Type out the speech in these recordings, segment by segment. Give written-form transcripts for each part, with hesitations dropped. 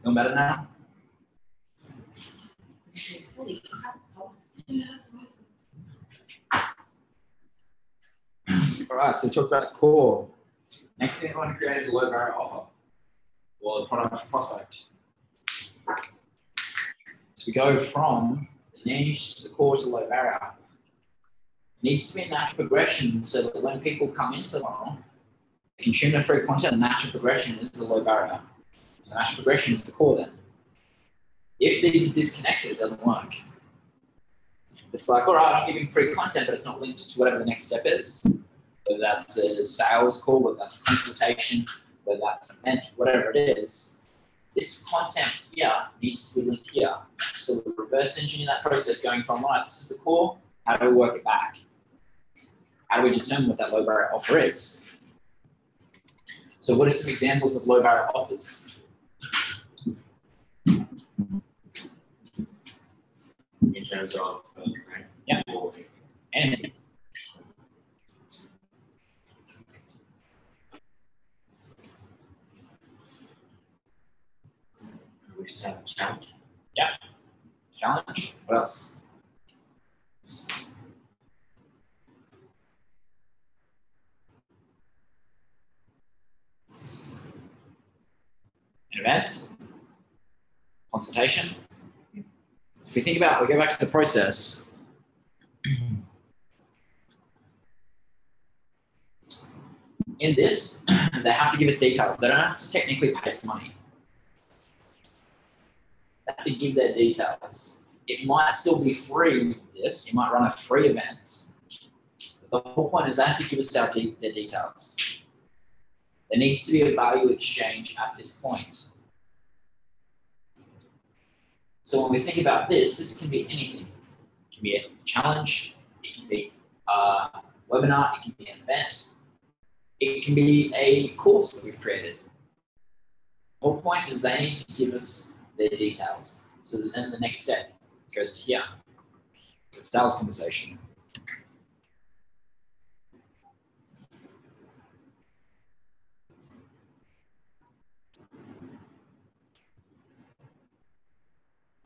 Feel better now? All right, so talk about the core. Next thing I want to create is a low barrier offer or a product prospect. So we go from niche to the core to low barrier. It needs to be a natural progression so that when people come into the funnel, they consume the free content, the natural progression is the low barrier. The natural progression is the core then. If these are disconnected, it doesn't work. It's like, all right, I'm giving free content, but it's not linked to whatever the next step is. Whether that's a sales call, whether that's a consultation, whether that's an event, whatever it is, this content here needs to be linked here. So we reverse engineer that process going from, right, this is the core, how do we work it back? How do we determine what that low barrier offer is? So what are some examples of low barrier offers? In terms of yeah, anything. We start a challenge. Yeah. Challenge. What else? An event. Consultation. If we think about, we go back to the process. In this, they have to give us details. They don't have to technically pay us money. They have to give their details. It might still be free, this. You might run a free event. But the whole point is they have to give us their details. There needs to be a value exchange at this point. So when we think about this, this can be anything. It can be a challenge, it can be a webinar, it can be an event, it can be a course that we've created. The whole point is they need to give us their details. So that then the next step goes to here, the sales conversation.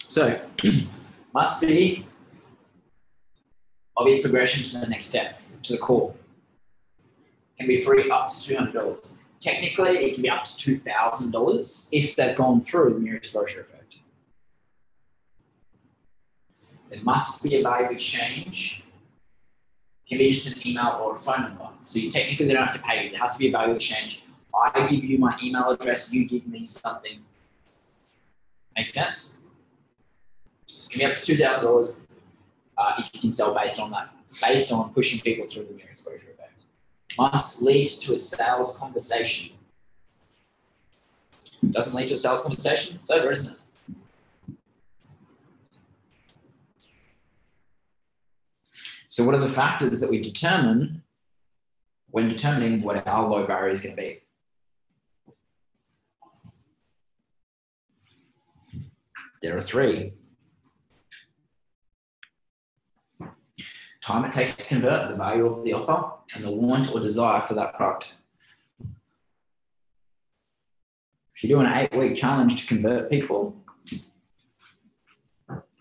So, must be obvious progression to the next step, to the core. Can be free up to $200. Technically, it can be up to $2,000 if they've gone through the mirror exposure effect. There must be a value exchange. It can be just an email or a phone number. So you technically, they don't have to pay you. There has to be a value exchange. I give you my email address, you give me something. Make sense? It can be up to $2,000 if you can sell based on that, based on pushing people through the mirror exposure effect. Must lead to a sales conversation. Doesn't lead to a sales conversation, it's over, isn't it? So what are the factors that we determine when determining what our low barrier is going to be? There are three. Time it takes to convert, the value of the offer, and the want or desire for that product. If you do an 8-week challenge to convert people,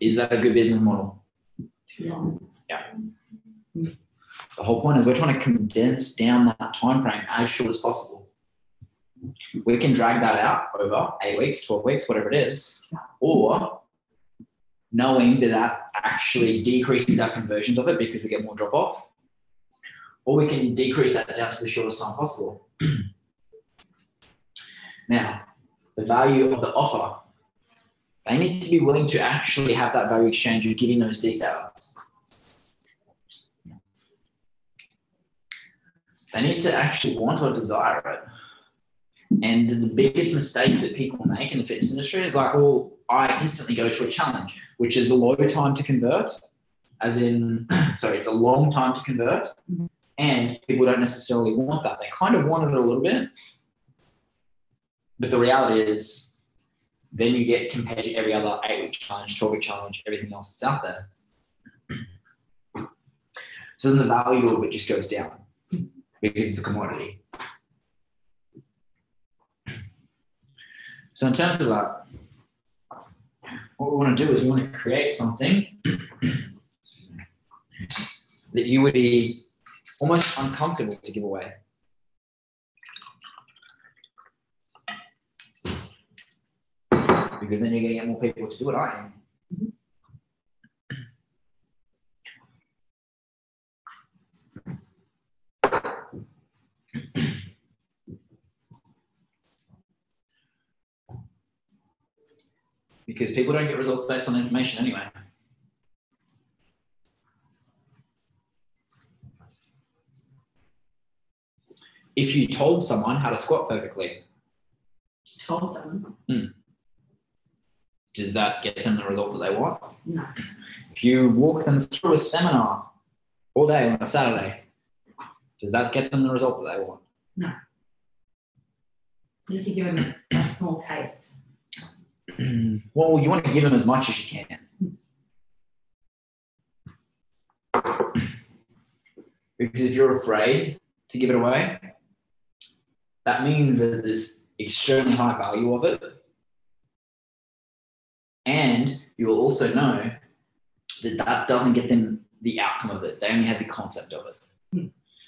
is that a good business model? Yeah. The whole point is we're trying to condense down that time frame as short as possible. We can drag that out over 8 weeks, 12 weeks, whatever it is, or knowing that that actually decreases our conversions of it because we get more drop off, or we can decrease that down to the shortest time possible. Now, the value of the offer, they need to be willing to actually have that value exchange of giving those details. They need to actually want or desire it. And the biggest mistake that people make in the fitness industry is like, well, I instantly go to a challenge, which is a low time to convert, as in, sorry, it's a long time to convert, and people don't necessarily want that. They kind of want it a little bit, but the reality is then you get compared to every other 8-week challenge, 12-week challenge, everything else that's out there. So then the value of it just goes down because it's a commodity. So in terms of that, what we want to do is we want to create something that you would be almost uncomfortable to give away. Because then you're going to get more people to do it, aren't you? Because people don't get results based on information anyway. If you told someone how to squat perfectly, Told someone? does that get them the result that they want? No. If you walk them through a seminar all day on a Saturday, does that get them the result that they want? No. You need to give them a small taste. Well, you want to give them as much as you can. Because if you're afraid to give it away, that means that there's extremely high value of it. And you will also know that that doesn't get them the outcome of it. They only have the concept of it.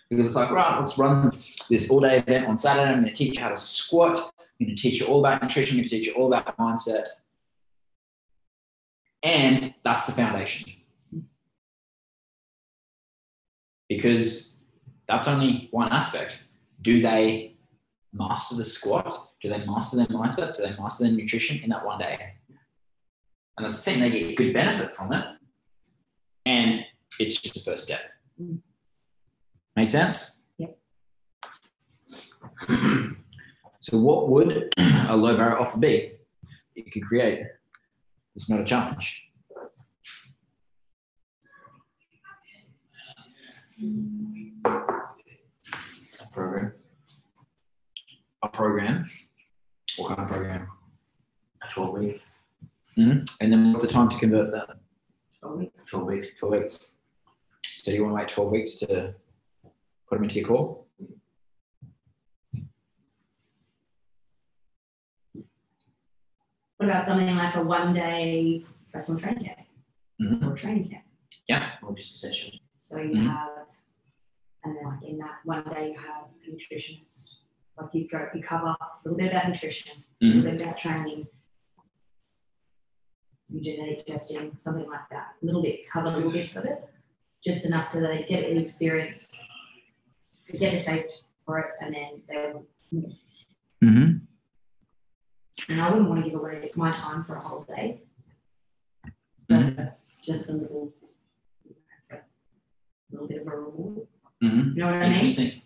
Because it's like, right, let's run this all-day event on Saturday. I'm going to teach you how to squat. I'm going to teach you all about nutrition. I'm going to teach you all about mindset. And that's the foundation. Because that's only one aspect. Do they master the squat? Do they master their mindset? Do they master their nutrition in that one day? And that's the thing, they get good benefit from it. And it's just the first step. Make sense? Yep. So what would a low barrier offer be you could create? It's not a challenge. Program. A program. What kind of program? A 12 week. And then what's the time to convert that? 12 weeks. 12 weeks. 12 weeks. So do you want to wait 12 weeks to put them into your core? What about something like a 1-day personal training camp or training camp? Yeah. Or just a session. So you have, and then like in that one day you have a nutritionist. Like you cover a little bit about nutrition, a little bit about training, your genetic testing, something like that. A little bit, cover little bits of it, just enough so that they get an experience, get a taste for it, and then they will. And I wouldn't want to give away my time for a whole day, but just a little bit of a reward. You know what I mean? Interesting.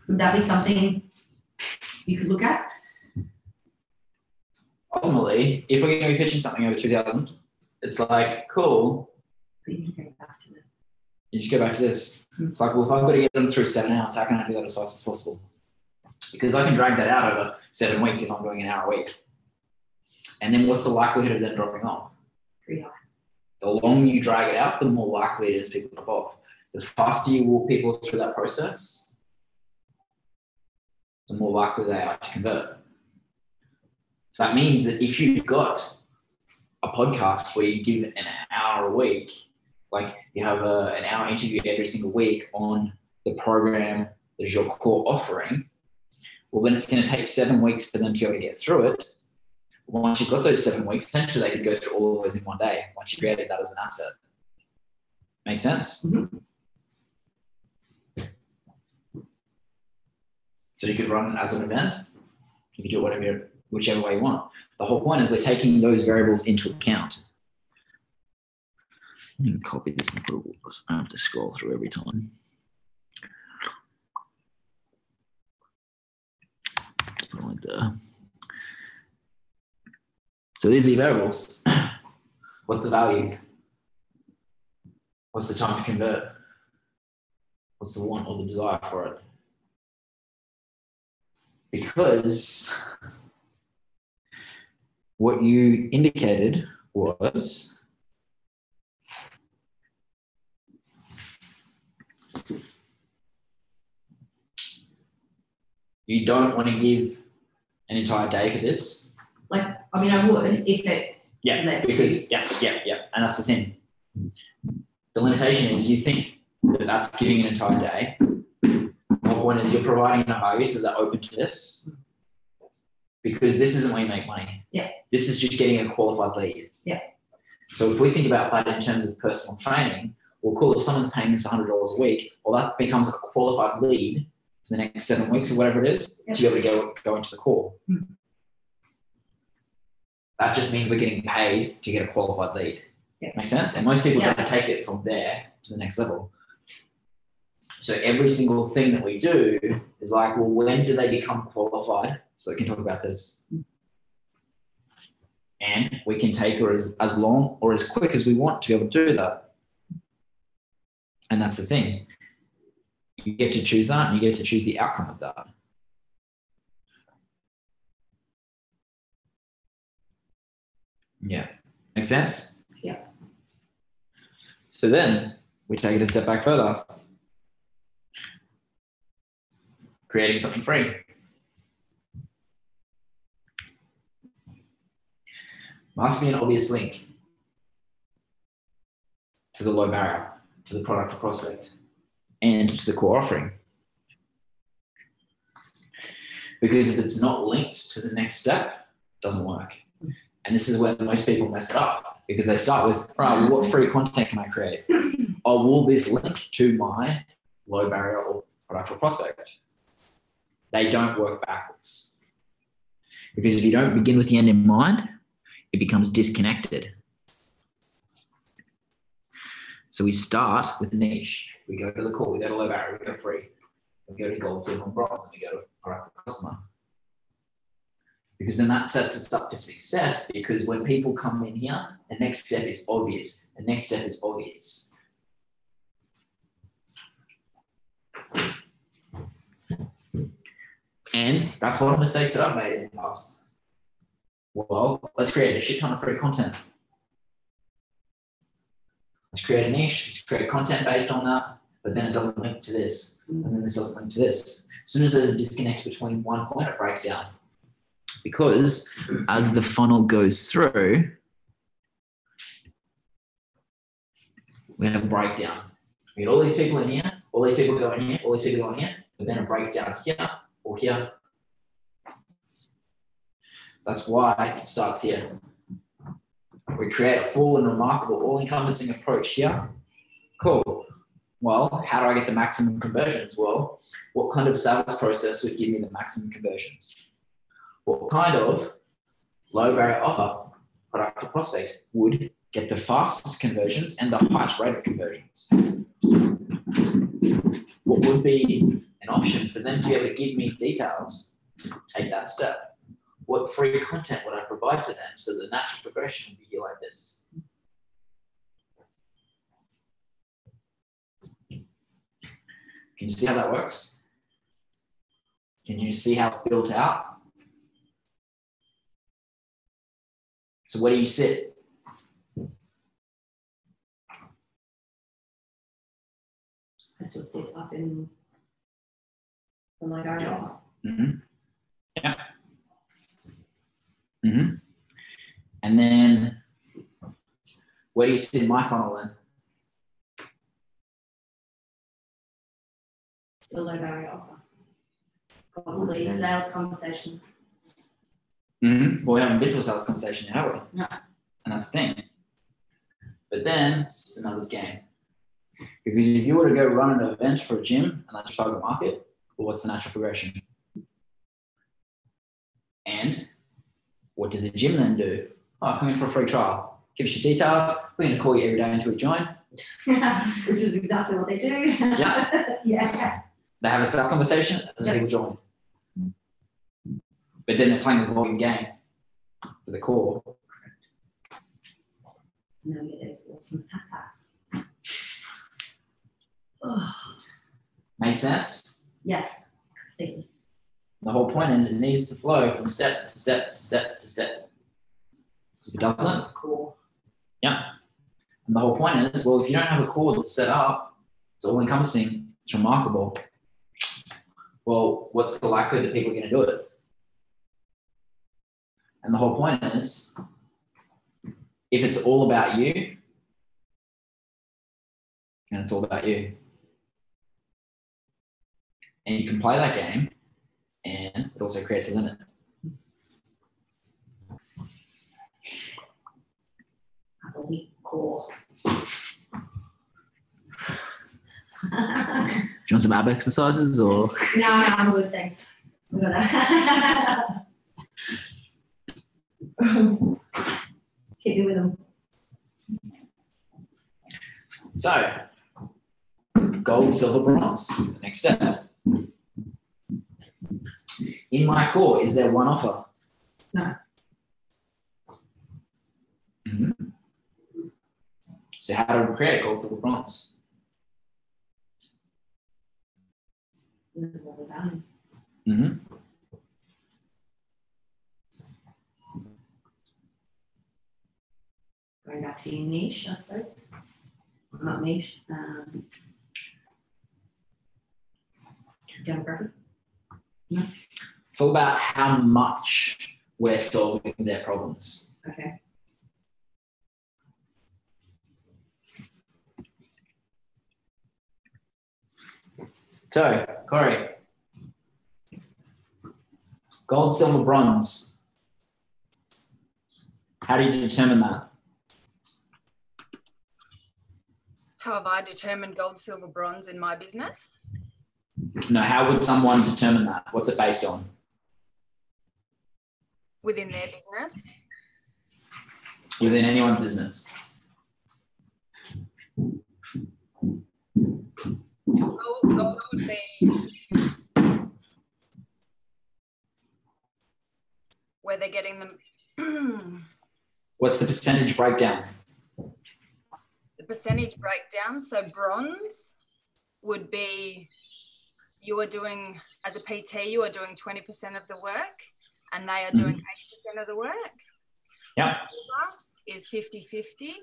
Would that be something you could look at? Ultimately, if we're going to be pitching something over 2,000, it's like, cool. But you can go back to it. You just go back to this. It's like, well, if I've got to get them through 7 hours, how can I do that as fast as possible? Because I can drag that out over 7 weeks if I'm doing an hour a week. And then what's the likelihood of them dropping off? Pretty high. The longer you drag it out, the more likely it is people drop off. The faster you walk people through that process, the more likely they are to convert. So that means that if you've got a podcast where you give an hour a week, like you have an hour interview every single week on the program that is your core offering, well, then it's going to take 7 weeks for them to be able to get through it. Once you've got those 7 weeks, essentially they could go through all of those in one day once you created that as an asset. Make sense? So you could run it as an event. You could do it whichever way you want. The whole point is we're taking those variables into account. Let me copy this and put it. I have to scroll through every time. Like that. So these are the variables. What's the value? What's the time to convert? What's the want or the desire for it? Because what you indicated was you don't want to give an entire day for this. Like, I mean, I would if Yeah, Led because yeah, and that's the thing. The limitation is you think that that's giving an entire day. The point is you're providing enough value so they're open to this, because this isn't where you make money. Yeah. This is just getting a qualified lead. Yeah. So if we think about that in terms of personal training, we'll call if someone's paying us $100 a week, well, that becomes a qualified lead for the next 7 weeks or whatever it is to be able to go into the core. That just means we're getting paid to get a qualified lead. Make sense? And most people don't take it from there to the next level. So every single thing that we do is like, well, when do they become qualified? So we can talk about this. And we can take it as long or as quick as we want to be able to do that. And that's the thing. You get to choose that and you get to choose the outcome of that. Yeah. Make sense? Yeah. So then we take it a step back further. Creating something free. Must be an obvious link to the low barrier, to the product or prospect, and to the core offering. Because if it's not linked to the next step, it doesn't work. And this is where most people mess it up, because they start with, right, well, what free content can I create? Oh, will this link to my low barrier or product or prospect? They don't work backwards. Because if you don't begin with the end in mind, it becomes disconnected. So we start with niche. We go to the core, we go to low barrier, we go free. We go to gold, silver, and bronze, and we go to product for customer. Because then that sets us up for success, because when people come in here, the next step is obvious. The next step is obvious. And that's one of the mistakes that I've made in the past. Well, let's create a shit ton of free content. Let's create a niche, let's create content based on that, but then it doesn't link to this, and then this doesn't link to this. As soon as there's a disconnect between one point, it breaks down. Because as the funnel goes through, we have a breakdown. We get all these people in here, all these people go in here, all these people go in here, but then it breaks down here or here. That's why it starts here. We create a full and remarkable, all-encompassing approach here. Cool. Well, how do I get the maximum conversions? Well, what kind of sales process would give me the maximum conversions? What kind of low barrier offer, product or prospect, would get the fastest conversions and the highest rate of conversions? What would be an option for them to be able to give me details to take that step? What free content would I provide to them so the natural progression would be here like this? Can you see how that works? Can you see how it's built out? So where do you sit? I still sit up in the low barrier offer. Mm-hmm. Yeah. Mm-hmm. And then where do you sit in my funnel then? Still low barrier offer. Possibly sales conversation. Mm-hmm. Well, we haven't been to a sales conversation yet, have we? No. And that's the thing. But then it's just a numbers game. Because if you were to go run an event for a gym and that's your target market, well, what's the natural progression? And what does a gym then do? Oh, come in for a free trial. Give us your details. We're going to call you every day until we join. Which is exactly what they do. Yeah. Yeah. They have a sales conversation and then people join. But then they're playing the volume game for the core. No, it is awesome packs. Make sense? Yes, completely. The whole point is it needs to flow from step to step to step to step. If it doesn't, Cool. yeah. And the whole point is, well, if you don't have a core that's set up, it's all encompassing, it's remarkable. Well, what's the likelihood that people are going to do it? And the whole point is, if it's all about you, and it's all about you, and you can play that game, and it also creates a limit. Have a weak core. Do you want some ab exercises or? No, I'm good, thanks. We got that. Hit me with them. So, gold, silver, bronze. The next step. In my core, is there one offer? No. Mm-hmm. So how do we create gold, silver, bronze? Mm-hmm. Going back to your niche, I suppose. Not niche. Demographic. It's all about how much we're solving their problems. Okay. So, Corey, gold, silver, bronze. How do you determine that? How have I determined gold, silver, bronze in my business? No, how would someone determine that? What's it based on? Within their business? Within anyone's business. Gold would be where they're getting them. What's the percentage breakdown? The percentage breakdown. So bronze would be you are doing, as a PT, you are doing 20% of the work and they are doing 80% of the work. Yeah. Silver is 50-50.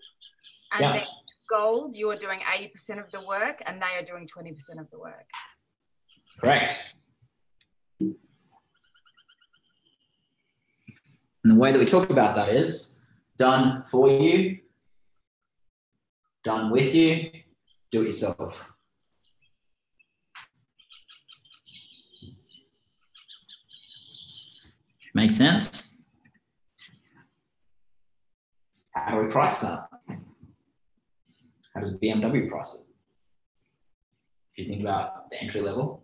And Yeah. then gold, you are doing 80% of the work and they are doing 20% of the work. Correct. And the way that we talk about that is done for you, done with you, do it yourself. Make sense? How do we price that? How does BMW price it? If you think about the entry level,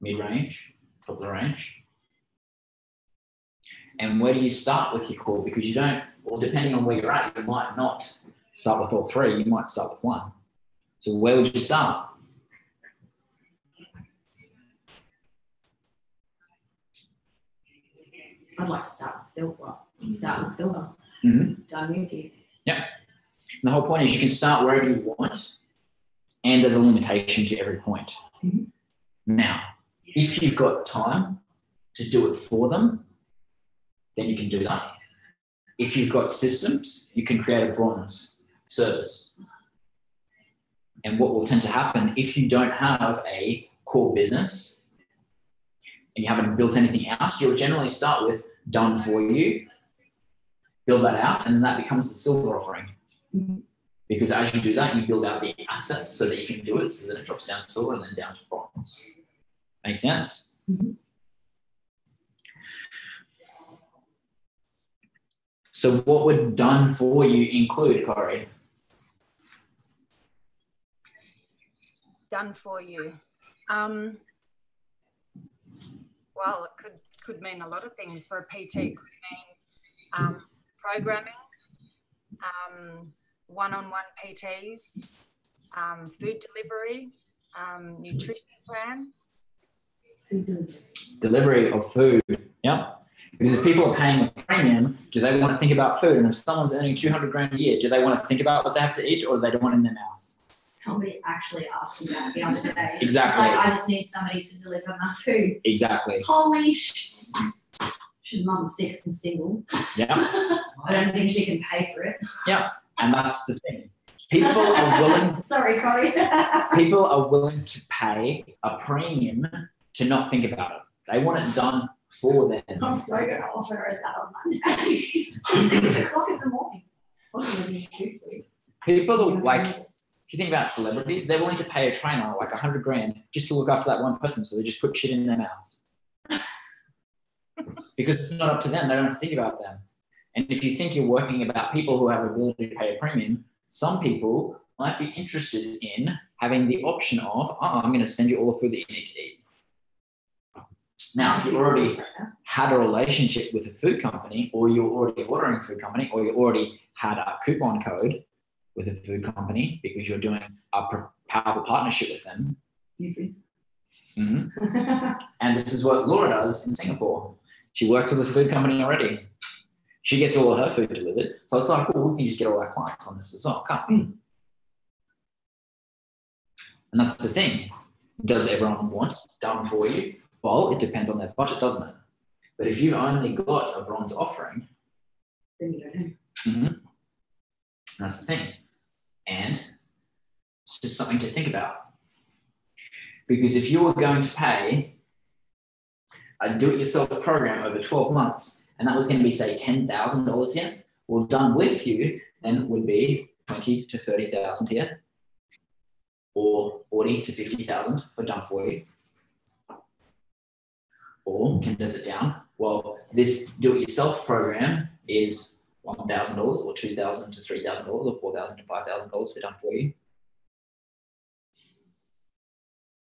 mid-range, top of the range. And where do you start with your core? Because you don't, or depending on where you're at, you might not start with all three, you might start with one. So where would you start? I'd like to start with silver. Mm-hmm. Done with you. And the whole point is you can start wherever you want, and there's a limitation to every point. Mm-hmm. Now, if you've got time to do it for them, then you can do that. If you've got systems, you can create a bronze service. And what will tend to happen if you don't have a core business and you haven't built anything out, you'll generally start with done for you, build that out, and then that becomes the silver offering. Mm-hmm. Because as you do that, you build out the assets so that you can do it, so that it drops down to silver and then down to bronze. Make sense? Mm-hmm. So what would done for you include, Corey? Done for you. Well, it could mean a lot of things. For a PT, it could mean programming, one-on-one PTs, food delivery, nutrition plan. Delivery of food. Yeah. Because if people are paying a premium, do they want to think about food? And if someone's earning 200 grand a year, do they want to think about what they have to eat, or do they don't want it in their mouth? Somebody actually asked me that the other day. Exactly. It's like, I just need somebody to deliver my food. Exactly. Holy sh! She's mum of 6 and single. Yeah. I don't think she can pay for it. Yeah. And that's the thing. People are willing. Sorry, Corey. People are willing to pay a premium to not think about it. They want it done for them. I'm so going to offer her that on Monday. 6 o'clock in the morning. People are like, if you think about celebrities, they're willing to pay a trainer like $100,000 just to look after that one person. So they just put shit in their mouth because it's not up to them. They don't have to think about them. And if you think you're working about people who have the ability to pay a premium, some people might be interested in having the option of, I'm going to send you all the food that you need to eat. Now, if you already had a relationship with a food company, or you're already ordering a food company, or you already had a coupon code with a food company because you're doing a powerful partnership with them. Mm-hmm. And this is what Laura does in Singapore. She worked with a food company already. She gets all of her food delivered. So it's like, well, we can just get all our clients on this as well, can't we? And that's the thing. Does everyone want done for you? Well, it depends on their budget, doesn't it? But if you've only got a bronze offering, then you don't know. Mm-hmm. That's the thing. And it's just something to think about. Because if you were going to pay a do-it-yourself program over 12 months, and that was going to be, say, $10,000 here, well, done with you, then would be 20 to 30,000 here, or 40 to 50,000 for done for you. Or condense it down. Well, this do-it-yourself program is $1,000 or $2,000 to $3,000 or $4,000 to $5,000 for done for you.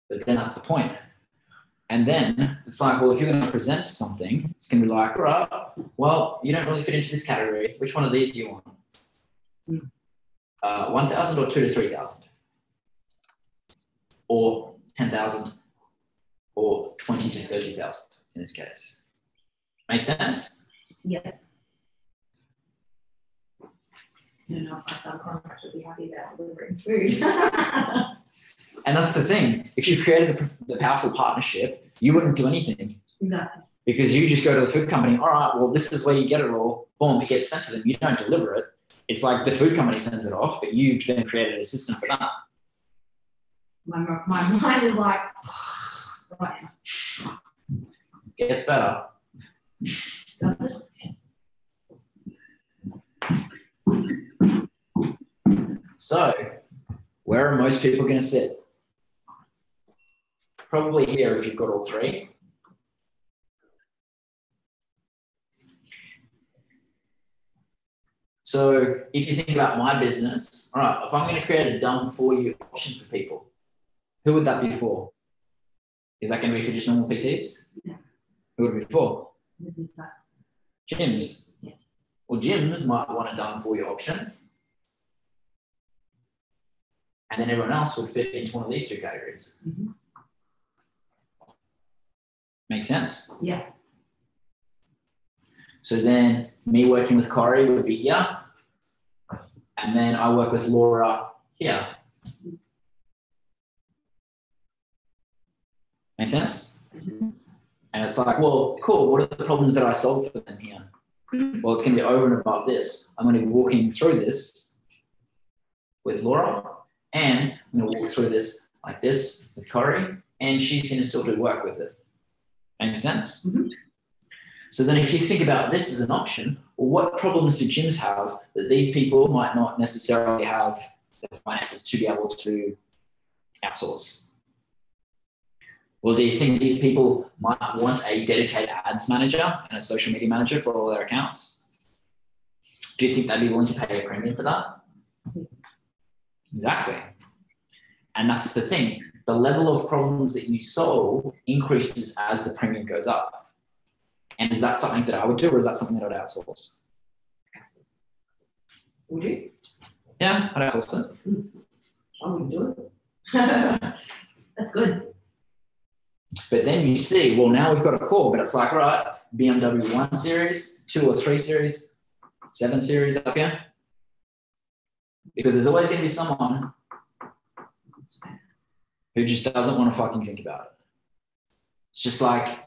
But then that's the point. And then it's like, well, if you're going to present something, it's going to be like, all right, well, you don't really fit into this category. Which one of these do you want? 1,000 or 2 to 3,000? Or 10,000 or 20 to 30,000 in this case. Make sense? Yes. I don't know if my subcontractor would be happy about delivering food. And that's the thing. If you've created the powerful partnership, you wouldn't do anything. Exactly. Because you just go to the food company, all right, well, this is where you get it all. Boom, it gets sent to them. You don't deliver it. It's like the food company sends it off, but you've then created a system for that. My mind is like, right. Gets better. Does it? So, where are most people going to sit? Probably here if you've got all three. So, if you think about my business, all right, if I'm going to create a done for you option for people, who would that be for? Is that going to be for just normal PTs? Yeah. Who would it be for? Business side. Gyms. Yeah. Well, gyms might want a done for you option. And then everyone else would fit into one of these two categories. Mm-hmm. Make sense? Yeah. So then me working with Corey would be here. And then I work with Laura here. Make sense? Mm-hmm. And it's like, well, cool, what are the problems that I solve for them here? Well, it's going to be over and above this. I'm going to be walking through this with Laura, and I'm going to walk through this like this with Corey, and she's going to still do work with it. Make sense? Mm-hmm. So then if you think about this as an option, well, what problems do gyms have that these people might not necessarily have the finances to be able to outsource? Well, do you think these people might want a dedicated ads manager and a social media manager for all their accounts? Do you think they'd be willing to pay a premium for that? Exactly. And that's the thing. The level of problems that you solve increases as the premium goes up. And is that something that I would do, or is that something that I'd outsource? Would you? Yeah, I'd outsource it. I wouldn't do it. That's good. But then you see, well, now we've got a core, but it's like, right, BMW 1 Series, 2 or 3 Series, 7 Series up here. Because there's always going to be someone who just doesn't want to fucking think about it. It's just like,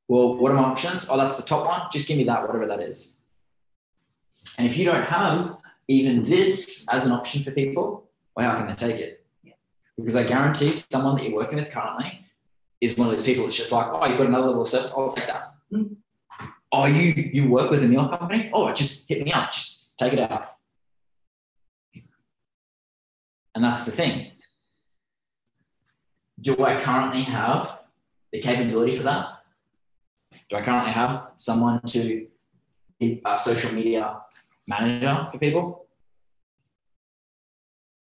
well, what are my options? Oh, that's the top one. Just give me that, whatever that is. And if you don't have even this as an option for people, well, how can they take it? Yeah. Because I guarantee someone that you're working with currently is one of those people that's just like, oh, you've got another level of service, I'll take that. Mm. Oh, you work within your company? Oh, just hit me up, just take it out. And that's the thing. Do I currently have the capability for that? Do I currently have someone to be a social media manager for people?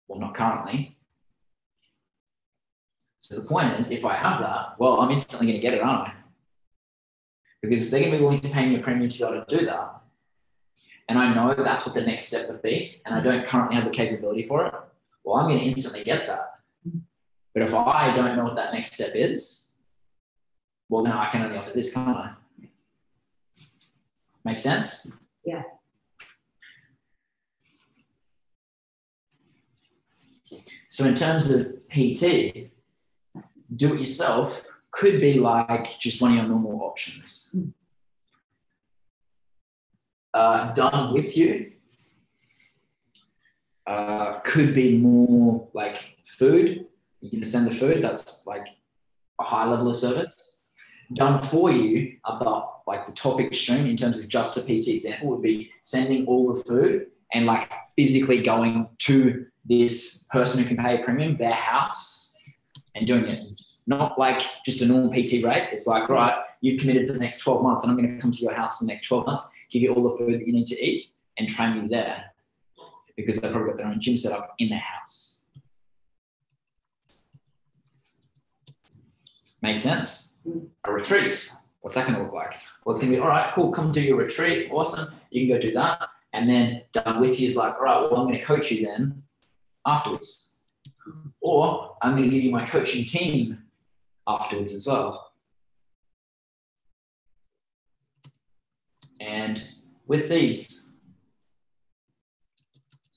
Well, not currently. So the point is, if I have that, well, I'm instantly going to get it, aren't I? Because if they're going to be willing to pay me a premium to be able to do that, and I know that's what the next step would be, and I don't currently have the capability for it, well, I'm going to instantly get that. But if I don't know what that next step is, well, then I can only offer this, can't I? Make sense? Yeah. So in terms of PT, do it yourself could be like just one of your normal options. Done with you could be more like food. You can send the food. That's like a high level of service. Done for you at the top extreme in terms of just a PT example would be sending all the food and like physically going to this person who can pay a premium, their house, and doing it. Not like just a normal PT rate. It's like, right, you've committed for the next 12 months and I'm going to come to your house for the next 12 months, give you all the food that you need to eat and train you there because they've probably got their own gym set up in their house. Make sense? A retreat. What's that going to look like? Well, it's going to be, all right, cool, come do your retreat. Awesome. You can go do that. And then done with you is like, all right, well, I'm going to coach you then afterwards. Or I'm going to give you my coaching team afterwards as well. And with these,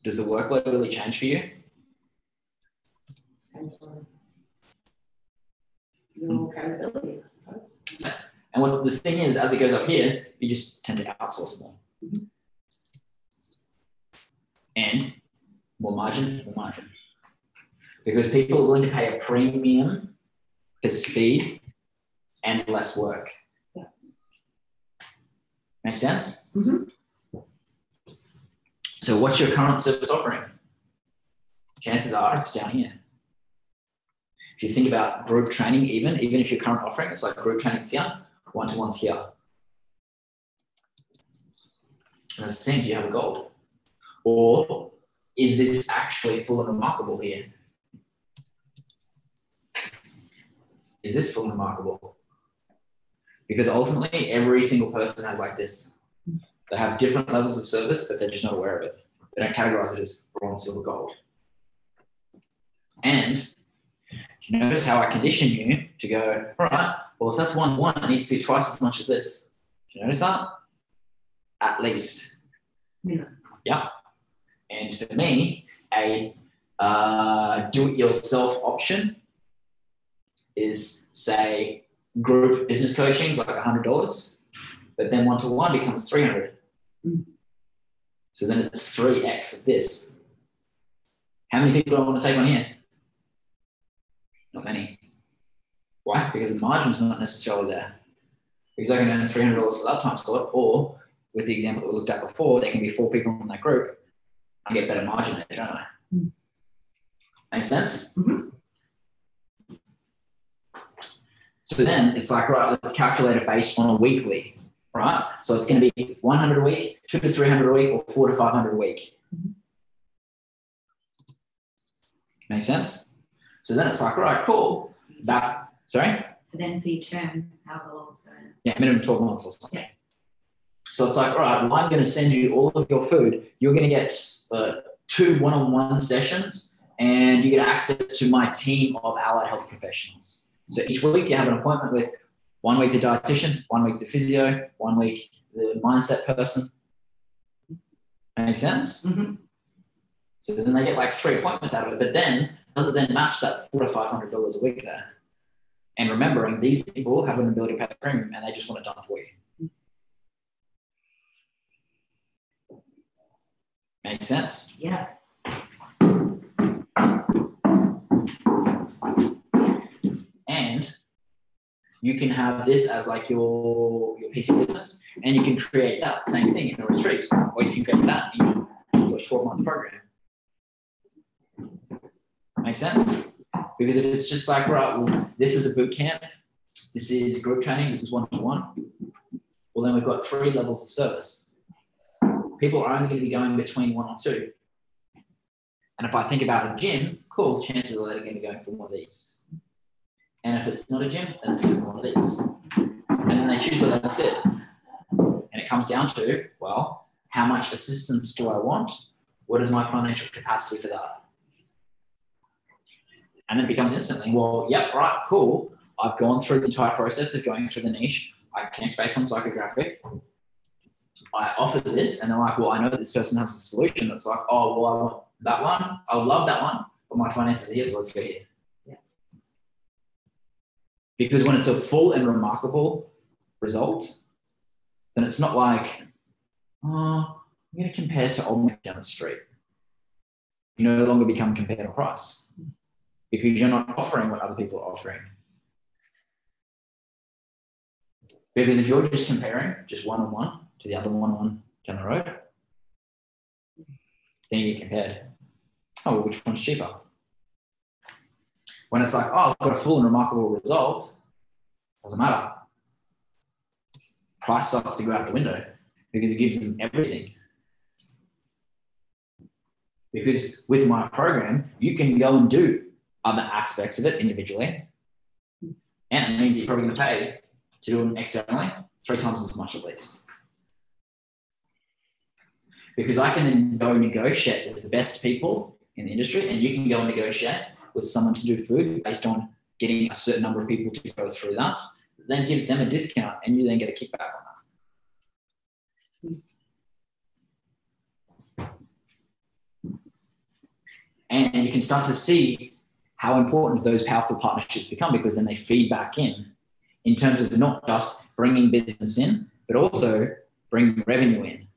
does the workload really change for you? Your capability, I suppose. And what the thing is, as it goes up here, you just tend to outsource more. Mm-hmm. And more margin. Because people are willing to pay a premium for speed and less work. Yeah. Make sense? Mm-hmm. So what's your current service offering? Chances are it's down here. If you think about group training, even if your current offering, it's like group training's here, one-to-one's here. And that's the thing, do you have a gold? Or is this actually full and remarkable here? Is this full and remarkable? Because ultimately, every single person has like this. They have different levels of service, but they're just not aware of it. They don't categorize it as bronze, silver, gold. And notice how I condition you to go, all right, well, if that's 1-to-1, it needs to be twice as much as this. Do you notice that? At least. Yeah. Yeah. And for me, a do-it-yourself option is, say, group business coaching is like $100, but then one-to-one becomes $300. So then it's 3x of this. How many people do I want to take on here? Not many. Why? Because the margin's not necessarily there. Because I can earn $300 for that time slot, or with the example that we looked at before, there can be 4 people in that group. I get better margin there, don't I? Make sense? Mm-hmm. So then it's like, right, let's calculate it based on a weekly, right? So it's going to be 100 a week, 200 to 300 a week, or 400 to 500 a week. Make sense? So then it's like, right, cool. Sorry? So then for your term, how long it's going to? Yeah, minimum 12 months or something. Yeah. So it's like, all right, well, I'm going to send you all of your food. You're going to get 2 one-on-one sessions, and you get access to my team of allied health professionals. So each week you have an appointment with 1 week the dietitian, 1 week the physio, 1 week the mindset person. Make sense? Mm-hmm. So then they get like 3 appointments out of it. But then, does it then match that $400 to $500 a week there? And remembering these people have an ability to pay a premium and they just want it done for you. Make sense? Yeah. And you can have this as like your PT business, and you can create that same thing in a retreat, or you can create that in your 12-month program. Make sense? Because if it's just like, right, well, this is a boot camp, this is group training, this is one-to-one, well, then we've got 3 levels of service. People are only going to be going between 1 or 2. And if I think about a gym, cool, chances are they're going to be going for one of these. And if it's not a gym, then it's going to be one of these. And then they choose where they sit. And it comes down to, well, how much assistance do I want? What is my financial capacity for that? And then it becomes instantly, well, yep, right, cool. I've gone through the entire process of going through the niche. I connect based on psychographic. I offer this, and they're like, well, I know that this person has a solution that's like, oh, well, I want that one. I would love that one, but my finances are here, so let's go here. Yeah. Because when it's a full and remarkable result, then it's not like, oh, I'm going to compare to old Mac down the street. You no longer become compared on price because you're not offering what other people are offering. Because if you're just comparing just one-on-one to the other one-on-one down the road, then you get compared. Oh, well, which one's cheaper? When it's like, oh, I've got a full and remarkable result, doesn't matter. Price starts to go out the window because it gives them everything. Because with my program, you can go and do other aspects of it individually. And it means that you're probably going to pay to do them externally 3 times as much at least. Because I can then go negotiate with the best people in the industry, and you can go and negotiate with someone to do food based on getting a certain number of people to go through that, then gives them a discount, and you then get a kickback on that. And you can start to see how important those powerful partnerships become, because then they feed back in terms of not just bringing business in, but also bringing revenue in.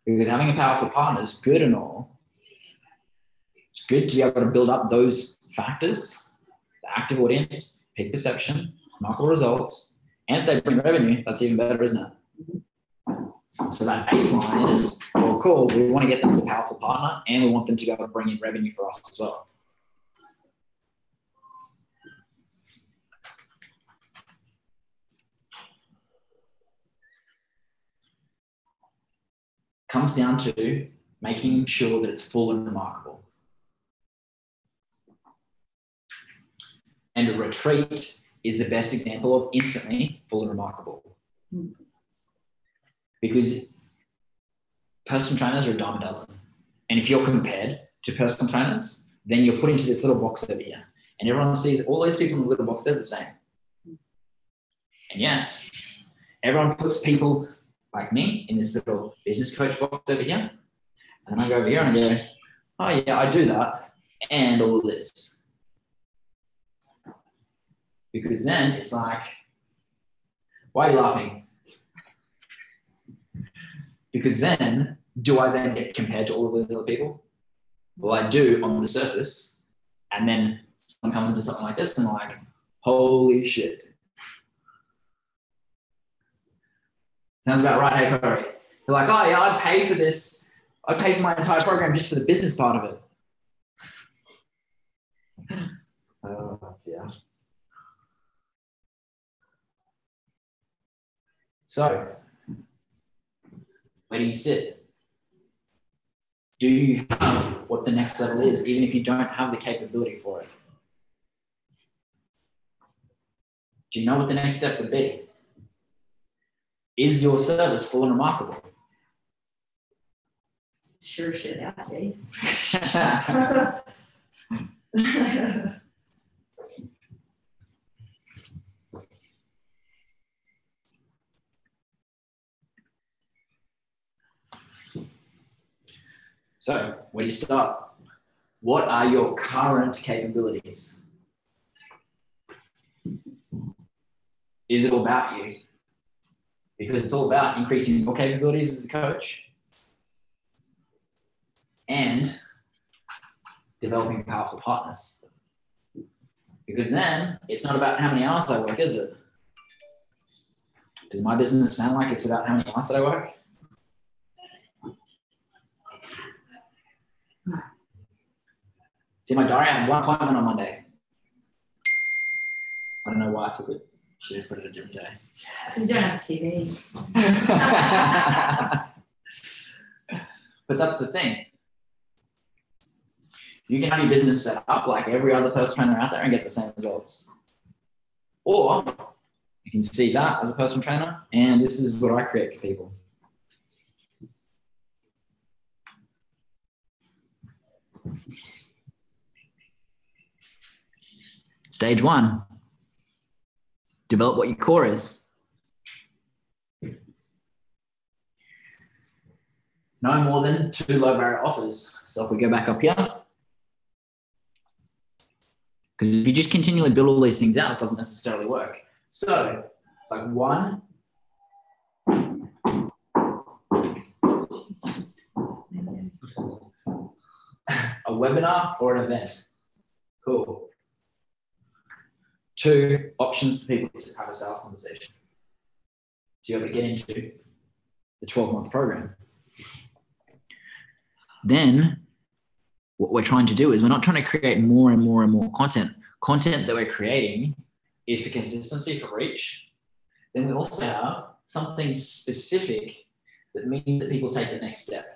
Because having a powerful partner is good and all. It's good to be able to build up those factors, the active audience, peak perception, remarkable results, and if they bring revenue, that's even better, isn't it? So that baseline is, well, cool, we want to get them as a powerful partner, and we want them to be able to bring in revenue for us as well. Comes down to making sure that it's full and remarkable. And a retreat is the best example of instantly full and remarkable. Because personal trainers are a dime a dozen. And if you're compared to personal trainers, then you're put into this little box over here. And everyone sees all those people in the little box, they're the same. And yet, everyone puts people like me in this little business coach box over here. And then I go over here and I go, oh yeah, I do that. And all of this. Because then it's like, why are you laughing? Because then, do I then get compared to all of those other people? Well, I do on the surface. And then someone comes into something like this and I'm like, holy shit. Sounds about right, hey, Corey? They're like, oh yeah, I'd pay for this. I'd pay for my entire program just for the business part of it. Oh, yeah. So, where do you sit? Do you have what the next level is, even if you don't have the capability for it? Do you know what the next step would be? Is your service full and remarkable? Sure shit out, Dave. So, where do you start? What are your current capabilities? Is it all about you? Because it's all about increasing your capabilities as a coach and developing powerful partners. Because then it's not about how many hours I work, is it? Does my business sound like it's about how many hours that I work? See my diary, I have one appointment on Monday. I don't know why I took it. Should have put it a different day. Because you don't have a TV. But that's the thing. You can have your business set up like every other personal trainer out there and get the same results. Or you can see that as a personal trainer, and this is what I create for people. Stage 1, develop what your core is. No more than 2 low barrier offers. So if we go back up here, because if you just continually build all these things out, it doesn't necessarily work. So it's like 1, a webinar or an event. Cool. 2 options for people to have a sales conversation to be able to get into the 12-month program. Then what we're trying to do is we're not trying to create more and more and more content. Content that we're creating is for consistency, for reach. Then we also have something specific that means that people take the next step.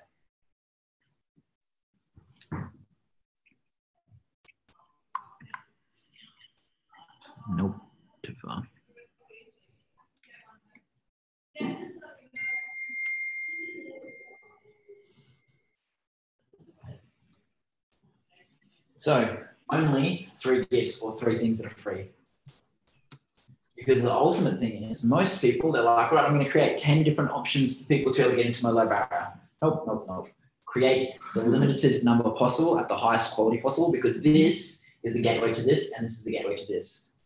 Nope, too far. So only 3 gifts or 3 things that are free. Because the ultimate thing is most people, they're like, right, I'm going to create 10 different options for people to be able to get into my low barrier. Nope, nope, nope. Create the limited number possible at the highest quality possible, because this is the gateway to this and this is the gateway to this.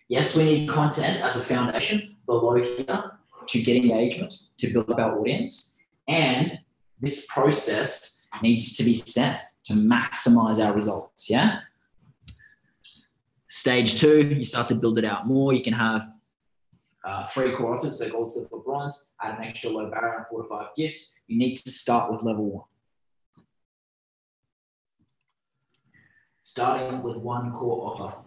Yes, we need content as a foundation below here to get engagement, to build up our audience. And this process needs to be set to maximize our results, yeah? Stage 2, you start to build it out more. You can have 3 core offers, so gold, silver, bronze, add an extra low barrier and 4 to 5 gifts. You need to start with level 1. Starting with 1 core offer.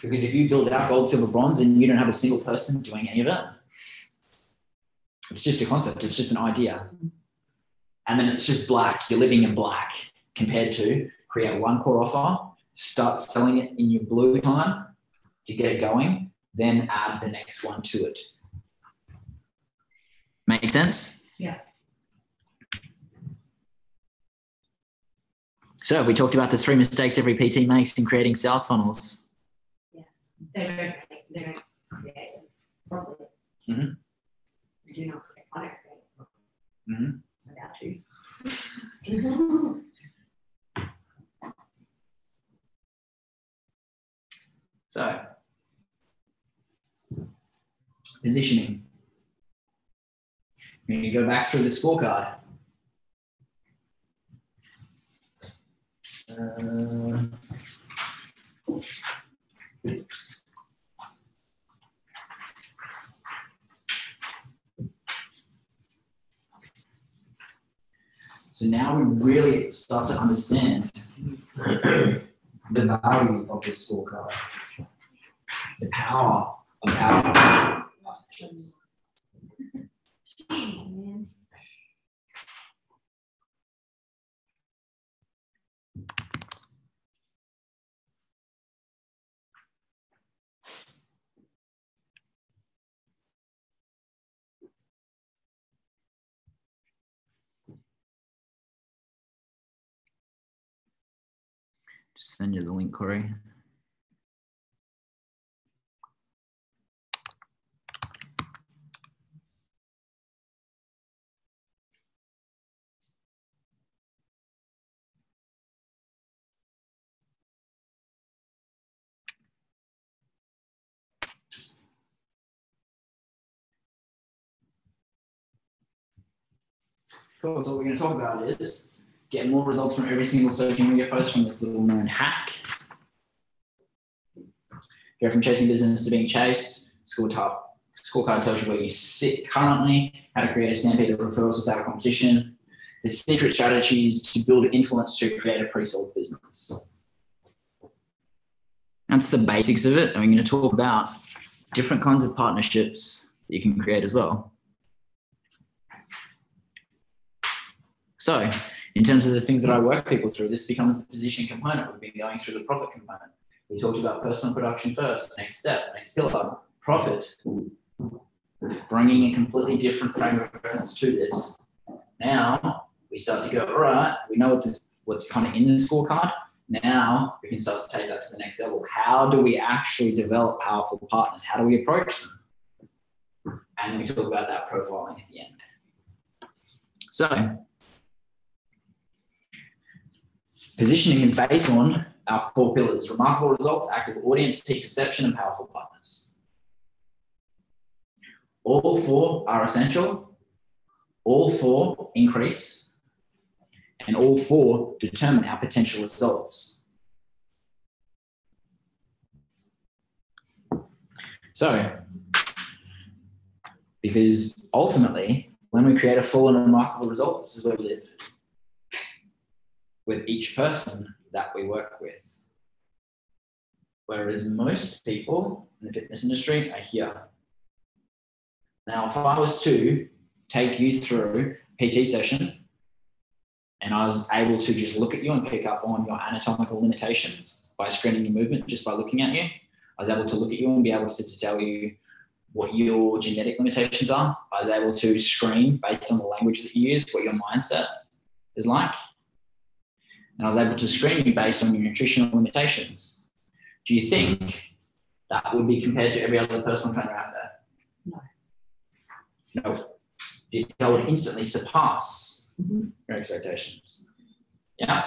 Because if you build out gold, silver, bronze, and you don't have a single person doing any of it, it's just a concept, it's just an idea. And then it's just black, you're living in black, compared to create 1 core offer, start selling it in your blue time to get it going, then add the next one to it. Make sense? Yeah. So we talked about the 3 mistakes every PT makes in creating sales funnels. Yes, they don't create it properly. Mm-hmm. They do not create content Mm-hmm. without you. So, positioning. We're going to go back through the scorecard. So now we really start to understand the value of this scorecard, the power of our Jeez, man. Just send you the link, Corey. Cool. So what we're going to talk about is get more results from every single social media post from this little known hack. Go from chasing business to being chased. Scorecard tells you where you sit currently, how to create a stampede of referrals without a competition, the secret strategies to build influence to create a pre-sold business. That's the basics of it. I'm going to talk about different kinds of partnerships that you can create as well. So in terms of the things that I work people through, this becomes the position component. We've been going through the profit component. We talked about personal production first, next step, next pillar, profit. Bringing a completely different frame of reference to this. Now we start to go, all right, we know what's kind of in the scorecard. Now we can start to take that to the next level. How do we actually develop powerful partners? How do we approach them? And we talk about that profiling at the end. So positioning is based on our 4 pillars: remarkable results, active audience, deep perception, and powerful partners. All 4 are essential. All 4 increase. And all 4 determine our potential results. So, because ultimately, when we create a full and remarkable result, this is where we live with each person that we work with. Whereas most people in the fitness industry are here. Now, if I was to take you through a PT session, and I was able to just look at you and pick up on your anatomical limitations by screening your movement just by looking at you, I was able to look at you and be able to tell you what your genetic limitations are. I was able to screen based on the language that you use, what your mindset is like. And I was able to screen you based on your nutritional limitations. Do you think that would be compared to every other personal trainer out there? No. No. Do you think I would instantly surpass your expectations? Yeah.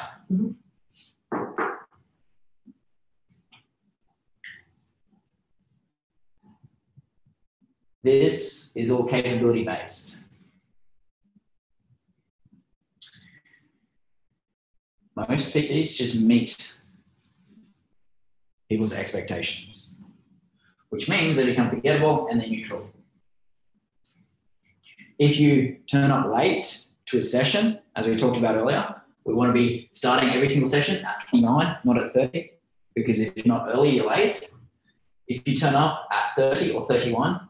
This is all capability based. Most PTs just meet people's expectations, which means they become forgettable and they're neutral. If you turn up late to a session, as we talked about earlier, we want to be starting every single session at 29, not at 30, because if you're not early, you're late. If you turn up at 30 or 31,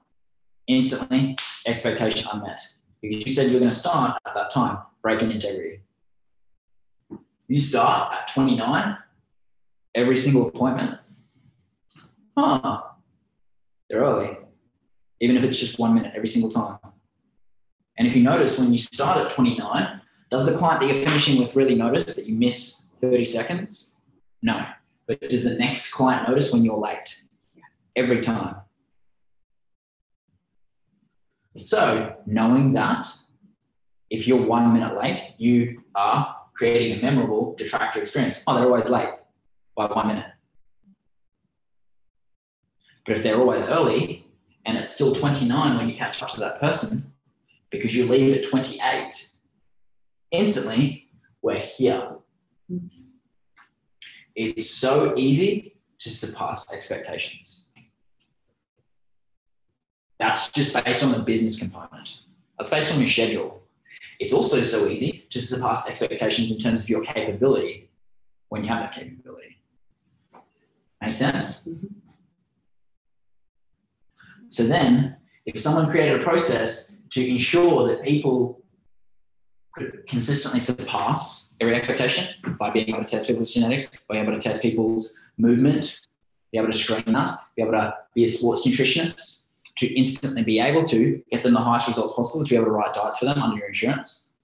instantly expectation unmet, because you said you're going to start at that time, breaking integrity. You start at 29, every single appointment. They're early, even if it's just 1 minute every single time. And if you notice, when you start at 29, does the client that you're finishing with really notice that you miss 30 seconds? No. But does the next client notice when you're late? Every time. So knowing that, if you're 1 minute late, you are creating a memorable detractor experience. Oh, they're always late by 1 minute. But if they're always early and it's still 29 when you catch up to that person, because you leave at 28, instantly, we're here. It's so easy to surpass expectations. That's just based on the business component. That's based on your schedule. It's also so easy to surpass expectations in terms of your capability when you have that capability. Make sense? So then, if someone created a process to ensure that people could consistently surpass every expectation by being able to test people's genetics, be able to test people's movement, be able to screen that, be able to be a sports nutritionist, to instantly be able to get them the highest results possible, to be able to write diets for them under your insurance,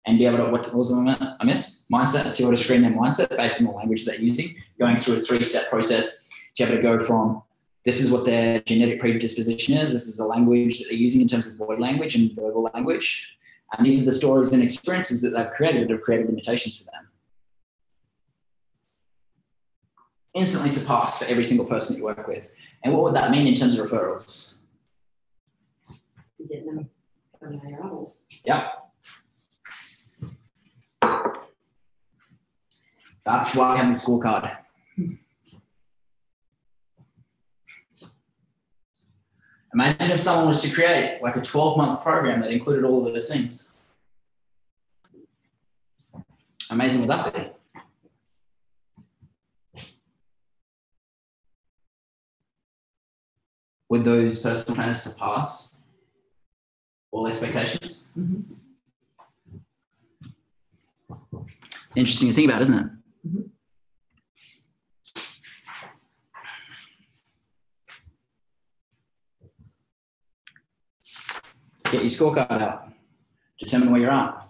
and be able to, what was the I miss? Mindset, to be able to screen their mindset based on the language they're using, going through a 3-step process to be able to go from this is what their genetic predisposition is, this is the language that they're using in terms of body language and verbal language, and these are the stories and experiences that they've created that have created limitations for them. Instantly surpassed for every single person that you work with. And what would that mean in terms of referrals? You get them from their levels. Yeah. That's why I have the scorecard. Imagine if someone was to create like a 12-month program that included all of those things. amazing would that be? Would those personal trainers surpass all expectations? Mhm. Interesting to think about, isn't it? Mhm. Get your scorecard out. Determine where you're at.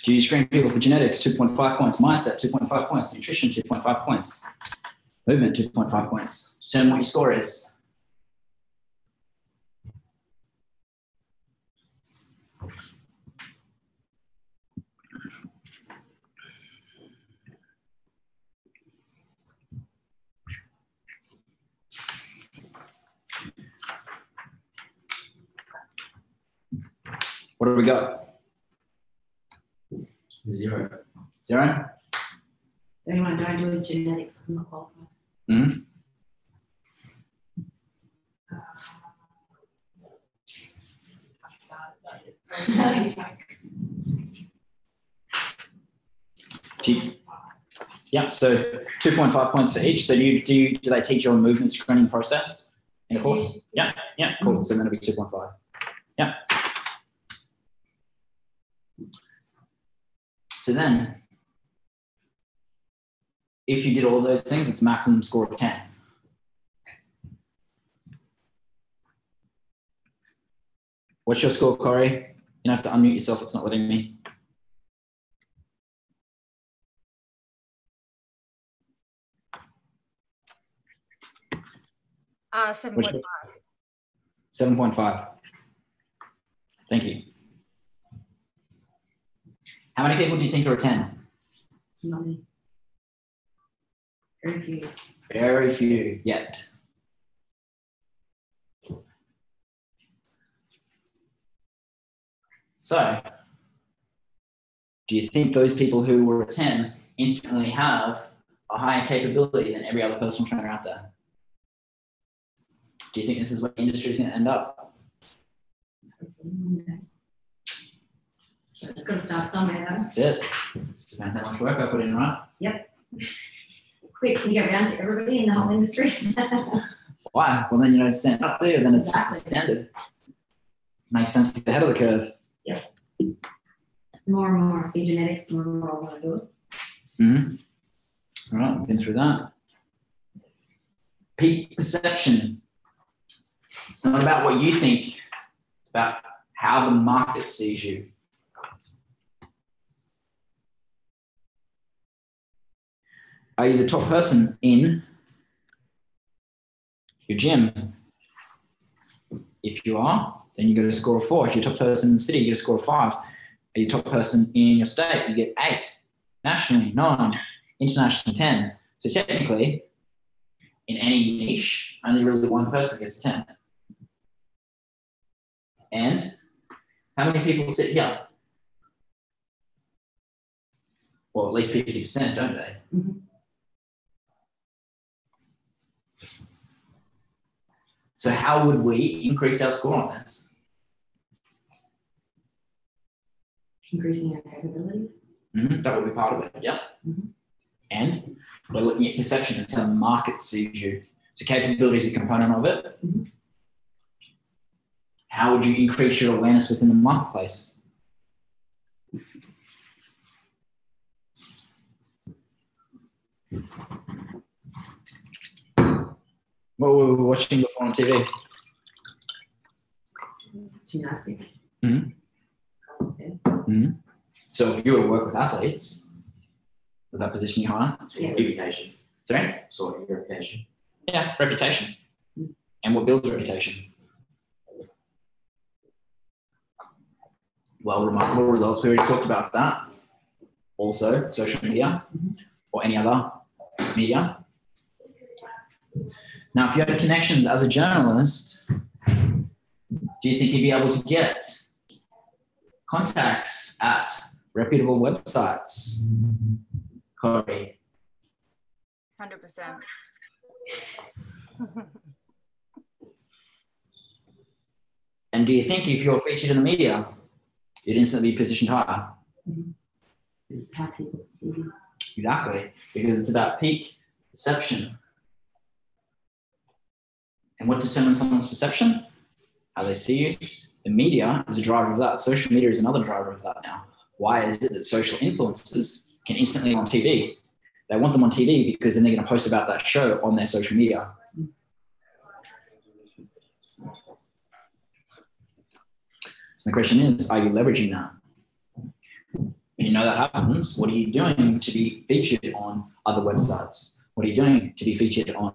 Do you screen people for genetics? 2.5 points. Mindset, 2.5 points. Nutrition, 2.5 points. Movement, 2.5 points. Determine what your score is. What do we got? 0. 0? The only one I don't do is genetics because I'm not qualified. Mm-hmm. Yeah, so 2.5 points for each. So do they teach you a movement screening process in the course? Yeah, cool. So then it'll be 2.5. Yeah. So then, if you did all those things, it's maximum score of 10. What's your score, Corey? You don't have to unmute yourself. It's not letting me. Uh, 7.5. 7.5. Thank you. How many people do you think are a 10? Not me. Very few. Very few yet. So, do you think those people who were a 10 instantly have a higher capability than every other personal trainer out there? Do you think this is where the industry is going to end up? Okay. So it's got to start somewhere though. That's it. Just depends how much work I put in, right? Quick, can you get around to everybody in the whole industry? Why? Well, then you don't stand up, do you? Then it's just the Exactly. standard. Makes sense to get ahead of the curve. More and more I see genetics, more and more I want to do it. Mm-hmm. All right, we've been through that. Peak perception. It's not about what you think. It's about how the market sees you. Are you the top person in your gym? If you are, then you get a score of 4. If you're top person in the city, you get a score of 5. Are you top person in your state? You get 8. Nationally, 9. Internationally, 10. So technically, in any niche, only really one person gets 10. And how many people sit here? Well, at least 50%, don't they? Mm-hmm. So how would we increase our score on this? Increasing our capabilities. Mm-hmm. That would be part of it, yeah. Mm-hmm. And we're looking at perception. It's how the market sees you. So capability is a component of it. Mm-hmm. How would you increase your awareness within the marketplace? What were we watching before on TV? Gymnastics. Mm-hmm. Okay. Mm-hmm. So if you were to work with athletes, would that position you higher? Yes. Reputation. Sorry? Sort of reputation. Yeah, reputation. And what builds reputation? Well, remarkable results. We already talked about that. Also, social media or any other media. Now, if you had connections as a journalist, do you think you'd be able to get contacts at reputable websites? Corey? 100%. And do you think if you're featured in the media, you'd instantly be positioned higher? It's how people see you. Exactly, because it's about peak perception. And what determines someone's perception? How they see you. The media is a driver of that. Social media is another driver of that now. Why is it that social influencers can instantly on TV? They want them on TV because then they're going to post about that show on their social media. So the question is, are you leveraging that? If you know that happens, what are you doing to be featured on other websites? What are you doing to be featured on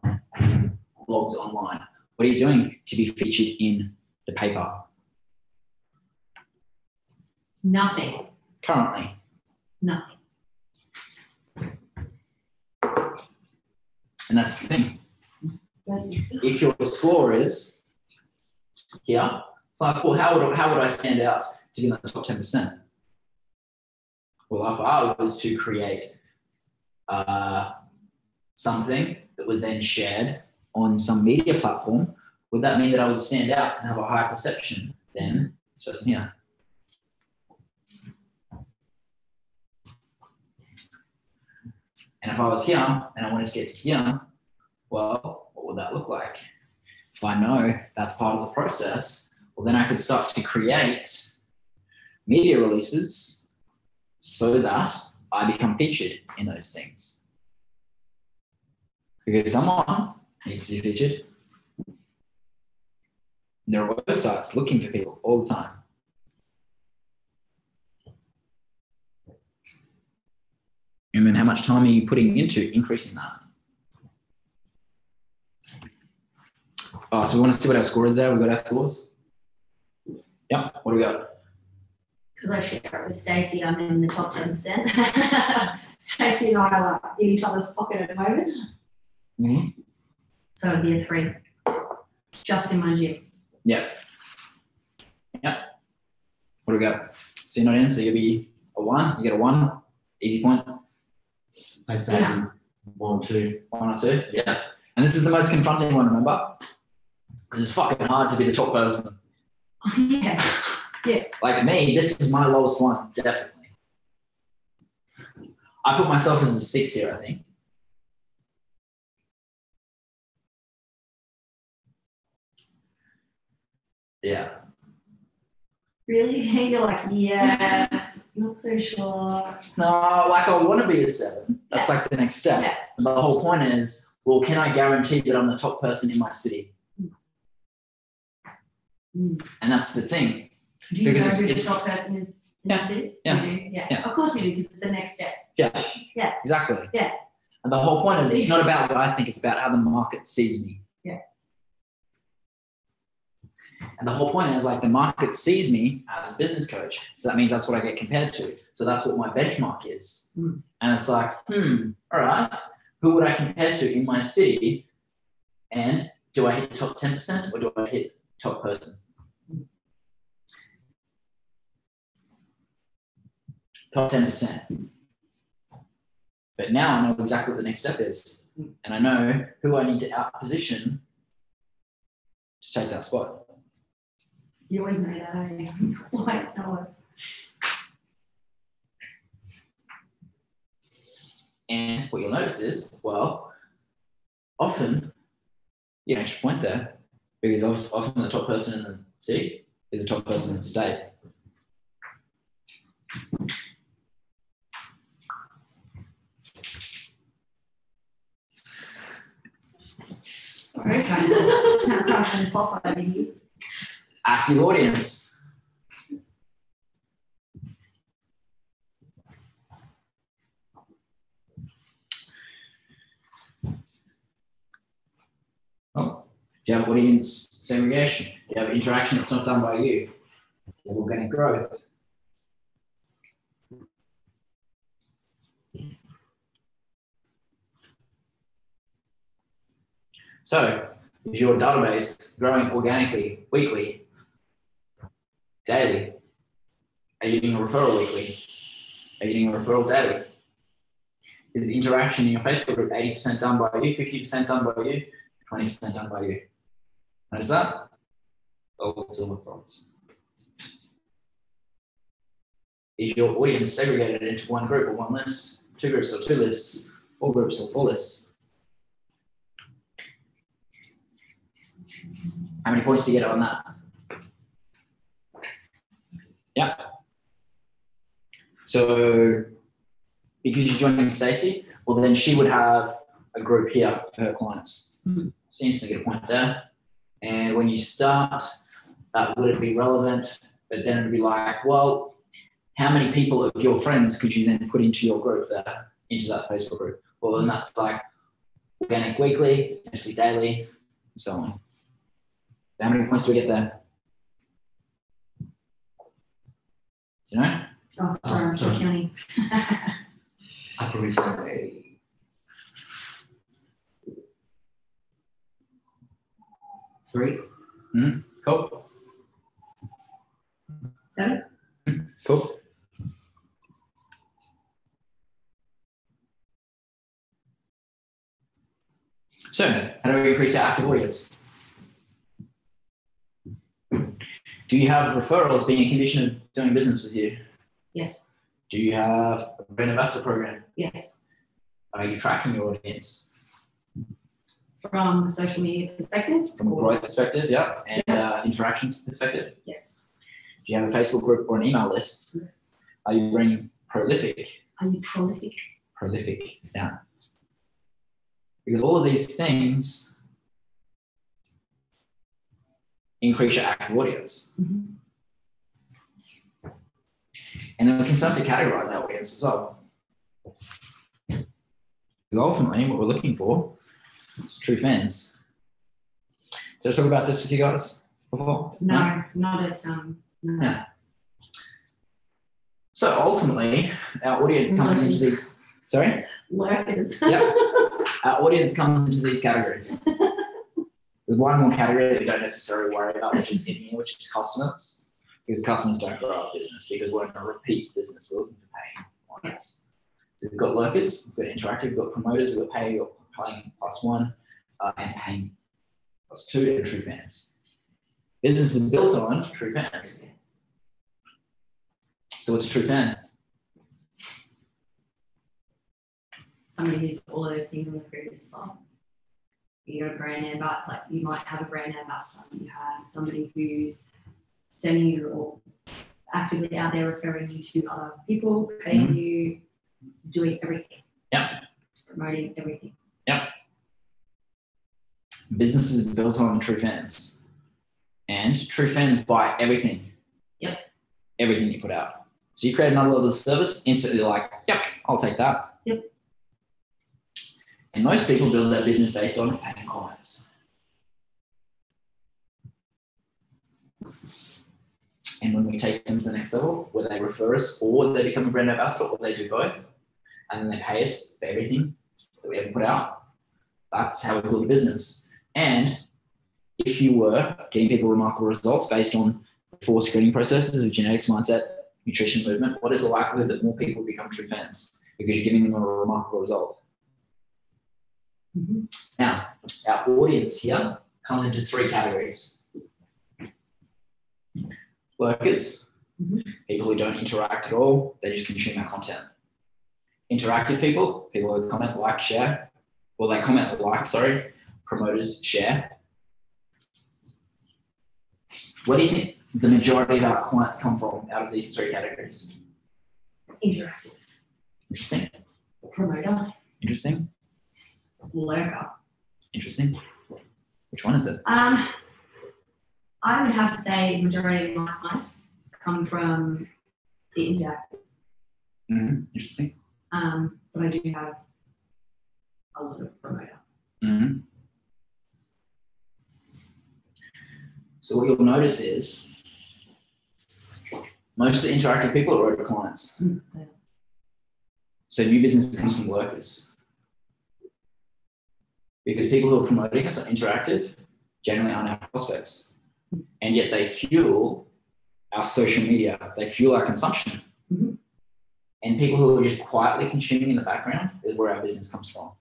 blogs online? What are you doing to be featured in the paper? Nothing. Currently. Nothing. And that's the thing. Yes. If your score is here, it's like, well, how would I stand out to be in the top 10%? Well, if I was to create something that was then shared on some media platform, would that mean that I would stand out and have a higher perception than this person here? And if I was here and I wanted to get to here, well, what would that look like? If I know that's part of the process, well, then I could start to create media releases so that I become featured in those things. Because someone needs to be featured. There are websites looking for people all the time. And then how much time are you putting into increasing that? Oh, so we want to see what our score is there. We got our scores? Yep. What do we got? Because I share it with Stacey, I'm in the top 10%. Stacey and I are in each other's pocket at the moment. Mm-hmm. So it'd be a 3. Just in my gym. Yep. Yep. What do we got? So you're not in, so you'll be a 1. You get a 1. Easy point. I'd say 1 or 2. 1 or 2. Yeah. And this is the most confronting one, remember? Because it's fucking hard to be the top person. Yeah. Yeah. Like me, this is my lowest one, definitely. I put myself as a 6 here, I think. Yeah. Really? You're like, yeah, not so sure. No, like I want to be a 7. That's like the next step. Yeah. And the whole point is, well, can I guarantee that I'm the top person in my city? Mm. And that's the thing. Do you know Because who the it's- top person is in Yeah. the city? Yeah. You do? Yeah. Yeah. Of course you do, because it's the next step. Yeah. Yeah. Exactly. Yeah. And the whole point is, it's not about what I think, it's about how the market sees me. Yeah. And the whole point is, like, the market sees me as a business coach. So that means that's what I get compared to. So that's what my benchmark is. Mm. And it's like, all right, who would I compare to in my city? And do I hit the top 10% or do I hit top person? Top 10%. But now I know exactly what the next step is. And I know who I need to outposition to take that spot. You always know that, don't you? Always know it. And what you'll notice is, well, often you get an extra point there because often the top person in the city is the top person in the state. Sorry, kind of snap, crash, and pop over here. Active audience. Oh, do you have audience segregation? Do you have interaction that's not done by you? Do you have organic growth? So, is your database growing organically, weekly, daily? Are you getting a referral weekly? Are you getting a referral daily? Is the interaction in your Facebook group 80% done by you, 50% done by you, 20% done by you? Notice that? All silver problems. is your audience segregated into one group or one list, two groups or two lists, four groups or four lists? How many points do you get on that? Yeah. So because you're joining Stacey, well then she would have a group here for her clients. So you instantly get a point there. And when you start, would it be relevant? But then it'd be like, well, how many people of your friends could you then put into your group there, into that Facebook group? Well, then that's like organic weekly, potentially daily, and so on. How many points do we get there? Do you know? Oh, sorry, I'm still counting. I probably say 3. Cool. 7. Cool. So, how do we increase our active audience? Do you have referrals being a condition of doing business with you? Yes. Do you have a brand ambassador program? Yes. Are you tracking your audience? From a social media perspective? From a growth perspective, yeah, and interactions perspective? Yes. Do you have a Facebook group or an email list? Yes. Are you being prolific? Are you prolific? Prolific, yeah. Because all of these things increase your active audience. Mm-hmm. And then we can start to categorize our audience as well. Because ultimately, what we're looking for is true fans. Did I talk about this with you guys before? No, not at no. Yeah. So ultimately, our audience comes into these. Sorry? Lurkers. Yeah. Our audience comes into these categories. There's one more category that we don't necessarily worry about, which is in here, which is customers. Because customers don't grow our business because we're in a repeat business. We're looking for paying clients. So we've got lurkers, we've got interactive, we've got promoters, we've got paying, we've got paying +1, and paying +2, and true fans. Business is built on true fans. So what's a true fan? Somebody who's all those things on the previous slide. You got a brand ambassador, like you might have a brand ambassador. You have somebody who's sending you or actively out there referring you to other people, paying you, is doing everything. Yeah. Promoting everything. Yeah. Business is built on true fans. And true fans buy everything. Yep. Everything you put out. So you create another level of service, instantly like, yep, I'll take that. Yep. And most people build their business based on paying clients. And when we take them to the next level, where they refer us or they become a brand ambassador or they do both, and then they pay us for everything that we ever put out, that's how we build a business. And if you were getting people remarkable results based on the 4 screening processes of genetics, mindset, nutrition, movement, what is the likelihood that more people become true fans? Because you're giving them a remarkable result. Mm-hmm. Now, our audience here comes into 3 categories. Lurkers, people who don't interact at all, they just consume our content. Interactive people, people who comment, like, share. Well, they comment, like, sorry. Promoters, share. Where do you think the majority of our clients come from out of these 3 categories? Interactive. Interesting. Promoter. Interesting. Lurker. Interesting. Which one is it? I would have to say majority of my clients come from the interactive. Interesting. But I do have a lot of promoter. So what you'll notice is most of the interactive people are already clients. So new business comes from lurkers. Because people who are promoting us are interactive, generally aren't our prospects. And yet they fuel our social media, they fuel our consumption. And people who are just quietly consuming in the background is where our business comes from.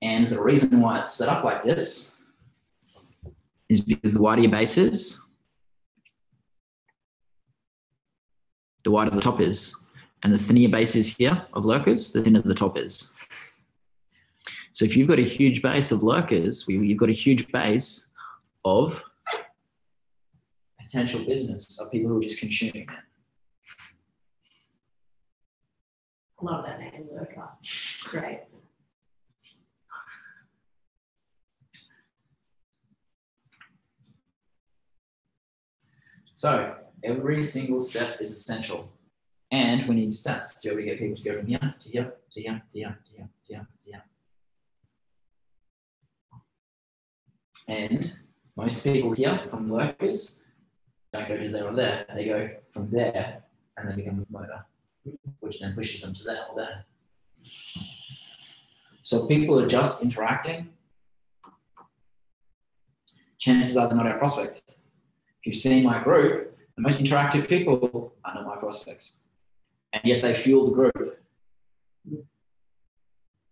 And the reason why it's set up like this is because the wider your base is, the wider the top is. And the thinner your base is here of lurkers, the thinner the top is. So if you've got a huge base of lurkers, you've got a huge base of potential business of people who are just consuming it. Love that name, lurker. Great. So every single step is essential. And we need stats to be able to get people to go from here to here to here to here to here to here to here. And most people here from lurkers don't go to there or there. They go from there and then become a promoter, which then pushes them to there or there. So if people are just interacting, chances are they're not our prospect. If you've seen my group, the most interactive people are not my prospects. And yet they fuel the group.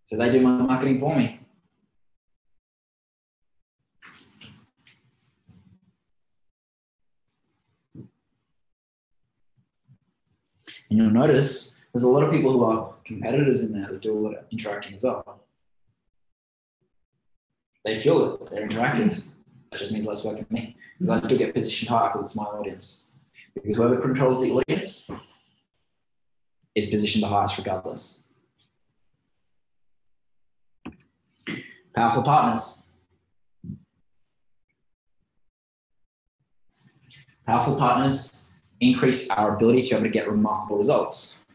So they do my marketing for me. And you'll notice there's a lot of people who are competitors in there that do a lot of interacting as well. They fuel it, they're interactive. That just means less work for me, because I still get positioned higher because it's my audience. Because whoever controls the audience is positioned the highest regardless. Powerful partners. Powerful partners increase our ability to be able to get remarkable results.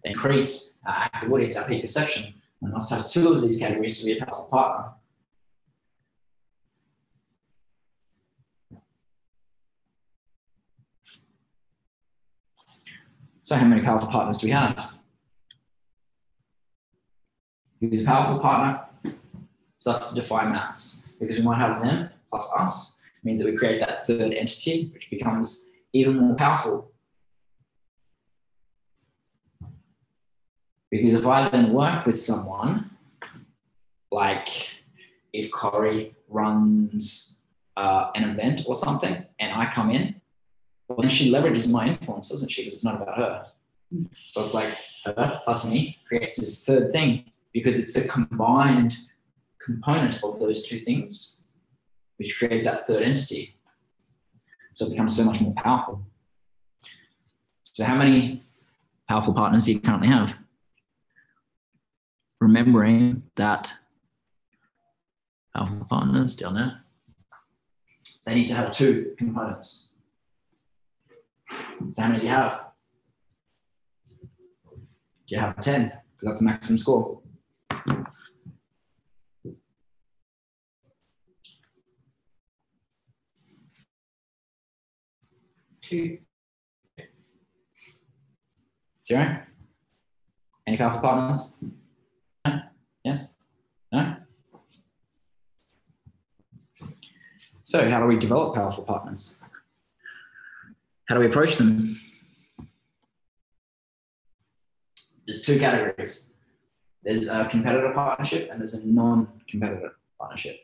They increase our active audience, our peak perception. We must have two of these categories to be a powerful partner. So how many powerful partners do we have? Because a powerful partner starts to define maths, because we might have them plus us. It means that we create that third entity, which becomes even more powerful. Because if I then work with someone, like if Corey runs an event or something and I come in, well, then she leverages my influence, doesn't she? Because it's not about her. So it's like her plus me creates this third thing, because it's the combined component of those two things which creates that third entity. So it becomes so much more powerful. So how many powerful partners do you currently have? Remembering that powerful partners down there, they need to have two components. So how many do you have? Do you have 10? Because that's the maximum score. Two. 0? Any powerful partners? No? Yes? No? So how do we develop powerful partners? How do we approach them? There's two categories. There's a competitor partnership and there's a non-competitor partnership.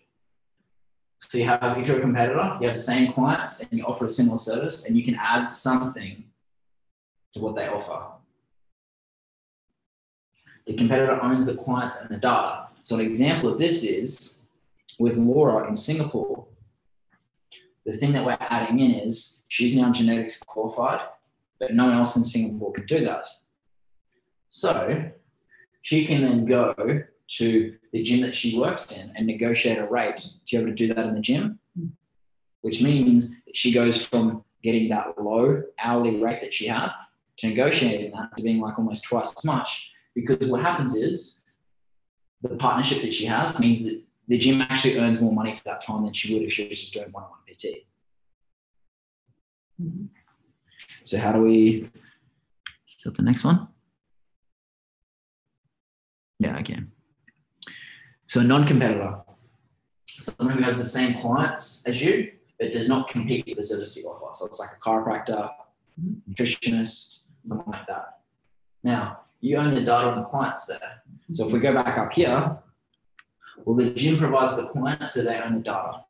So you have, if you're a competitor, you have the same clients and you offer a similar service and you can add something to what they offer. The competitor owns the clients and the data. So an example of this is with Laura in Singapore. The thing that we're adding in is she's now genetics qualified, but no one else in Singapore can do that. So she can then go to the gym that she works in and negotiate a rate to be able to do that in the gym, which means that she goes from getting that low hourly rate that she had to negotiating that to being like almost twice as much. Because what happens is the partnership that she has means that the gym actually earns more money for that time than she would if she was just doing one-on-one PT. So how do we get the next one? Yeah, okay. So a non-competitor, someone who has the same clients as you, but does not compete with the service you offer. So it's like a chiropractor, nutritionist, something like that. Now, you own the data on the clients there. So if we go back up here, well, the gym provides the client, so they own the data.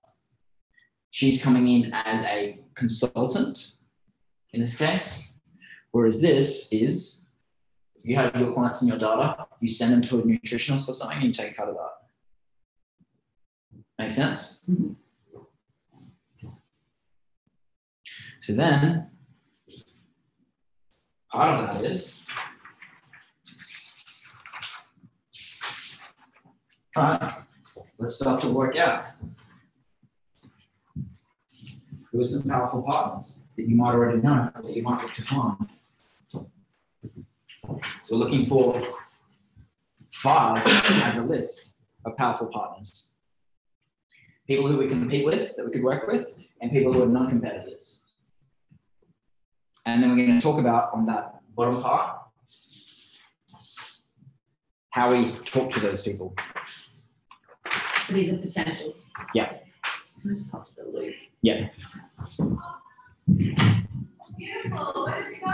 She's coming in as a consultant, in this case, Whereas this is, you have your clients in your data, you send them to a nutritionist or something, and you take a cut of that. Make sense? Mhm. So then, part of that is, all right, let's start to work out who are some powerful partners that you might already know, that you might look to find. So we're looking for 5 as a list of powerful partners. People who we compete with, that we could work with, and people who are non-competitors. And then we're going to talk about, on that bottom part, how we talk to those people. So these are potentials. Yeah. Just helps the loop. Yeah. Beautiful. Where did you go?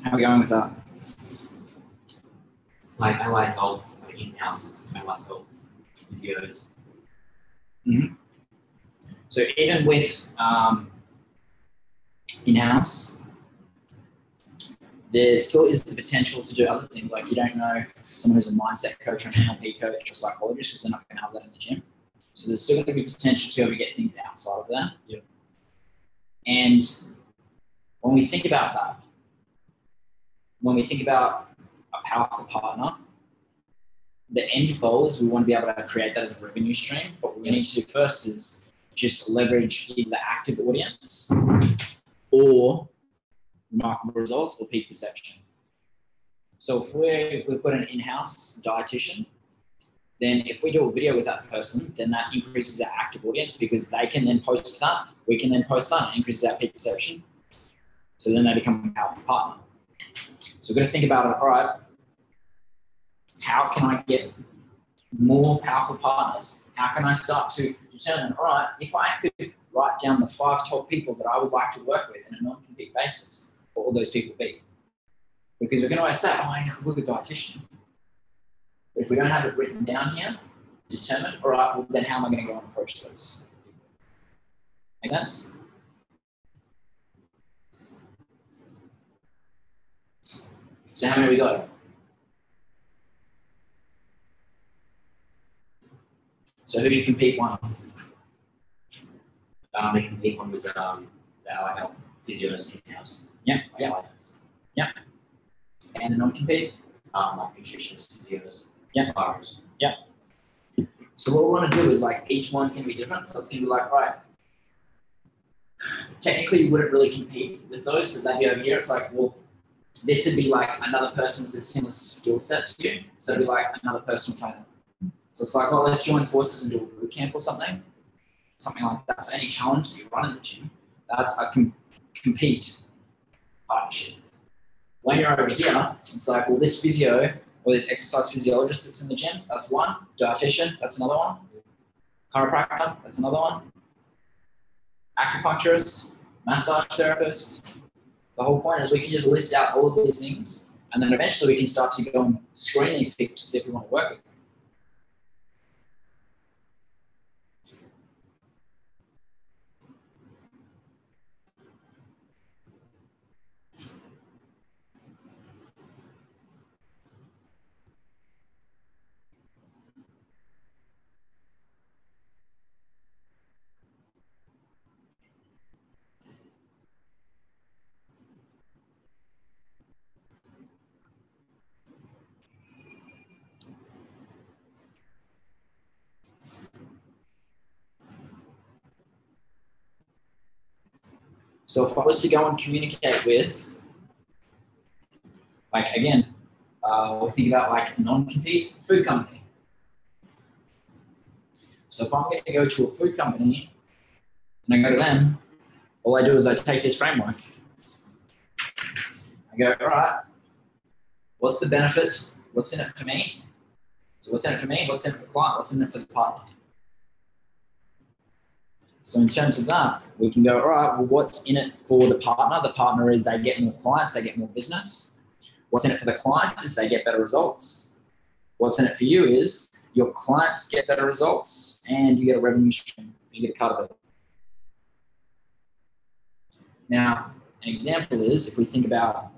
How are we going with that? Like allied health, like in-house allied health physios. So even with in-house, there still is the potential to do other things. Like you don't know someone who's a mindset coach or an NLP coach or psychologist because they're not going to have that in the gym. So there's still going to be potential to be able to get things outside of that. Yeah. And when we think about that, when we think about a powerful partner, the end goal is we want to be able to create that as a revenue stream. But what we need to do first is just leverage either the active audience or remarkable results or peak perception. So if we've got an in-house dietitian, then if we do a video with that person, then that increases our active audience because they can then post that, we can then post that, and increases our peak perception. So then they become a powerful partner. So we've got to think about it, all right, how can I get more powerful partners? How can I start to determine, all right, if I could write down the 5 top people that I would like to work with on a non-compete basis, what will those people be? Because we can always say, oh, I know a good dietitian. But if we don't have it written down here, determine, all right, well, then how am I going to go and approach those people? Make sense? So how many we got? So who should compete one? They compete one with the allied health physios in-house. Yeah. Allied health. And the non-compete? Like nutritionists, physios. Yeah. Bars. So what we want to do is like each one's going to be different. So it's going to be like, right, technically you wouldn't really compete with those. So they'd be over here. It's like, well, this would be like another person with a similar skill set to you. So it'd be like another personal trainer. So it's like, oh, let's join forces and do a boot camp or something like that. So any challenge that you run in the gym, that's a compete partnership. When you're over here, it's like, well, this physio Or this exercise physiologist that's in the gym, that's one. Dietitian, that's another one. Chiropractor, that's another one. Acupuncturist, massage therapist. The whole point is we can just list out all of these things, and then eventually we can start to go and screen these people to see if we want to work with them. So if I was to go and communicate with, like again, we'll think about like a non-compete food company. So if I'm going to go to a food company and I go to them, all I do is I take this framework. I go, all right, what's the benefit? What's in it for me? So what's in it for me? What's in it for the client? What's in it for the partner? So in terms of that, we can go, all right, well, what's in it for the partner? The partner is they get more clients, they get more business. What's in it for the client is they get better results. What's in it for you is your clients get better results and you get a revenue stream. You get a cut of it. Now, an example is if we think about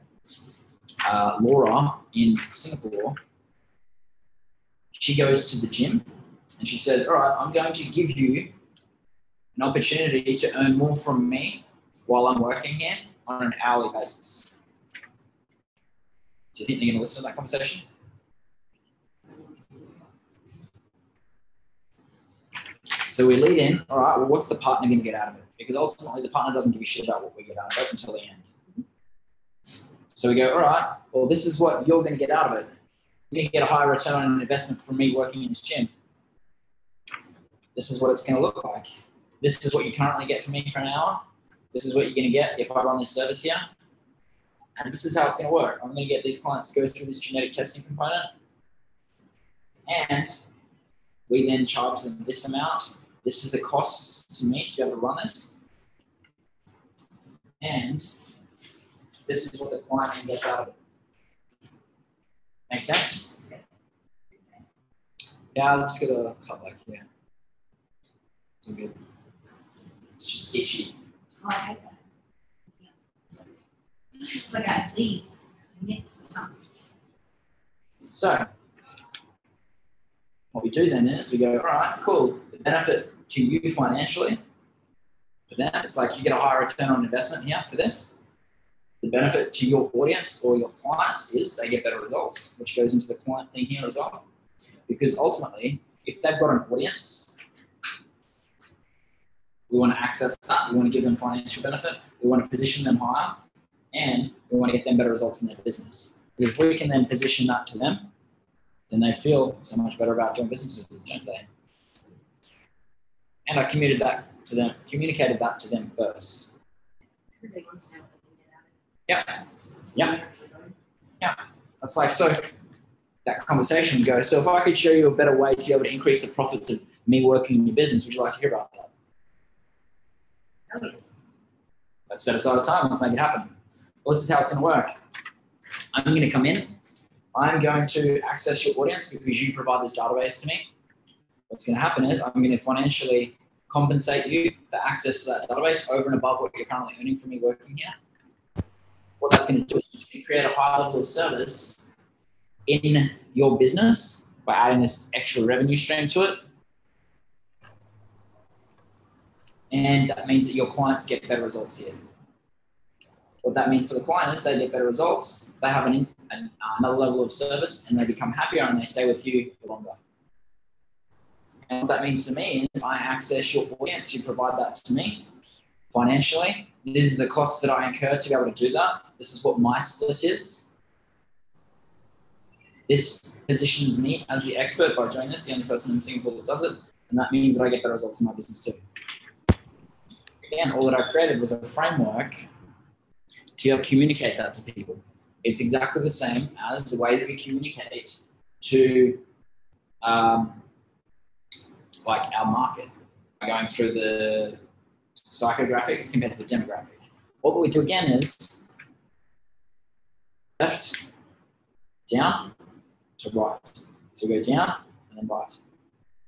Laura in Singapore, she goes to the gym and she says, all right, I'm going to give you an opportunity to earn more from me while I'm working here on an hourly basis. Do you think they're going to listen to that conversation? So we lead in, all right, well, what's the partner going to get out of it? Because ultimately the partner doesn't give a shit about what we get out of it until the end. So we go, all right, well, this is what you're going to get out of it. You're going to get a higher return on investment from me working in this gym. This is what it's going to look like. This is what you currently get from me for an hour. This is what you're going to get if I run this service here. And this is how it's going to work. I'm going to get these clients to go through this genetic testing component. And we then charge them this amount. This is the cost to me to be able to run this. And this is what the client gets out of it. Make sense? Yeah, I'm just going to cut back here. It's all good. It's just itchy. Oh, I hate that. Look at please. So, what we do then is we go, all right, cool. The benefit to you financially, for them, it's like you get a higher return on investment here for this. The benefit to your audience or your clients is they get better results, which goes into the client thing here as well. Because ultimately, if they've got an audience, we want to access that. We want to give them financial benefit. We want to position them higher. And we want to get them better results in their business. Because if we can then position that to them, then they feel so much better about doing business with us, don't they? And I communicated that to them first. Everybody wants to know what they can get out of it. Yeah. Yeah. That's like, so that conversation goes, so if I could show you a better way to be able to increase the profits of me working in your business, would you like to hear about that? Oh, yes. Let's set aside a time, let's make it happen. Well, this is how it's going to work. I'm going to come in. I'm going to access your audience because you provide this database to me. What's going to happen is I'm going to financially compensate you for access to that database over and above what you're currently earning from me working here. What that's going to do is create a high level of service in your business by adding this extra revenue stream to it. And that means that your clients get better results here. What that means for the client is they get better results, they have another level of service, and they become happier and they stay with you for longer. And what that means to me is I access your audience, you provide that to me financially. These are the costs that I incur to be able to do that. This is what my split is. This positions me as the expert by doing this, the only person in Singapore that does it, and that means that I get better results in my business too. Again, all that I created was a framework to communicate that to people. It's exactly the same as the way that we communicate to like our market, going through the psychographic compared to the demographic. What we do again is left, down to right. So we go down and then right.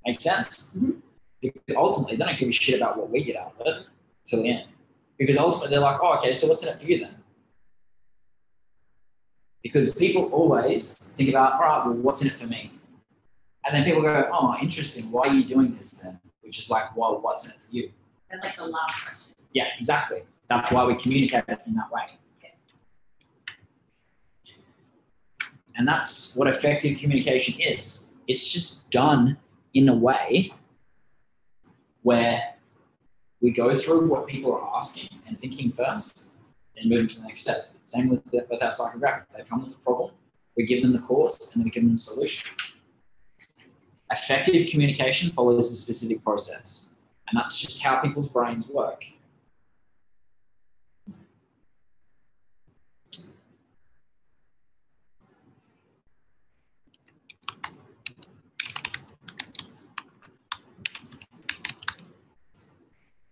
Makes sense? Mm-hmm. Because ultimately, they don't give a shit about what we get out of it till the end. Because ultimately, they're like, oh, okay, so what's in it for you then? Because people always think about, all right, well, what's in it for me? And then people go, oh, interesting. Why are you doing this then? Which is like, well, what's in it for you? That's like the last question. Yeah, exactly. That's why we communicate it in that way. Okay. And that's what effective communication is. It's just done in a way where we go through what people are asking and thinking first and move to the next step. Same with our psychographic. They come with a problem, we give them the cause, and then we give them the solution. Effective communication follows a specific process, and that's just how people's brains work.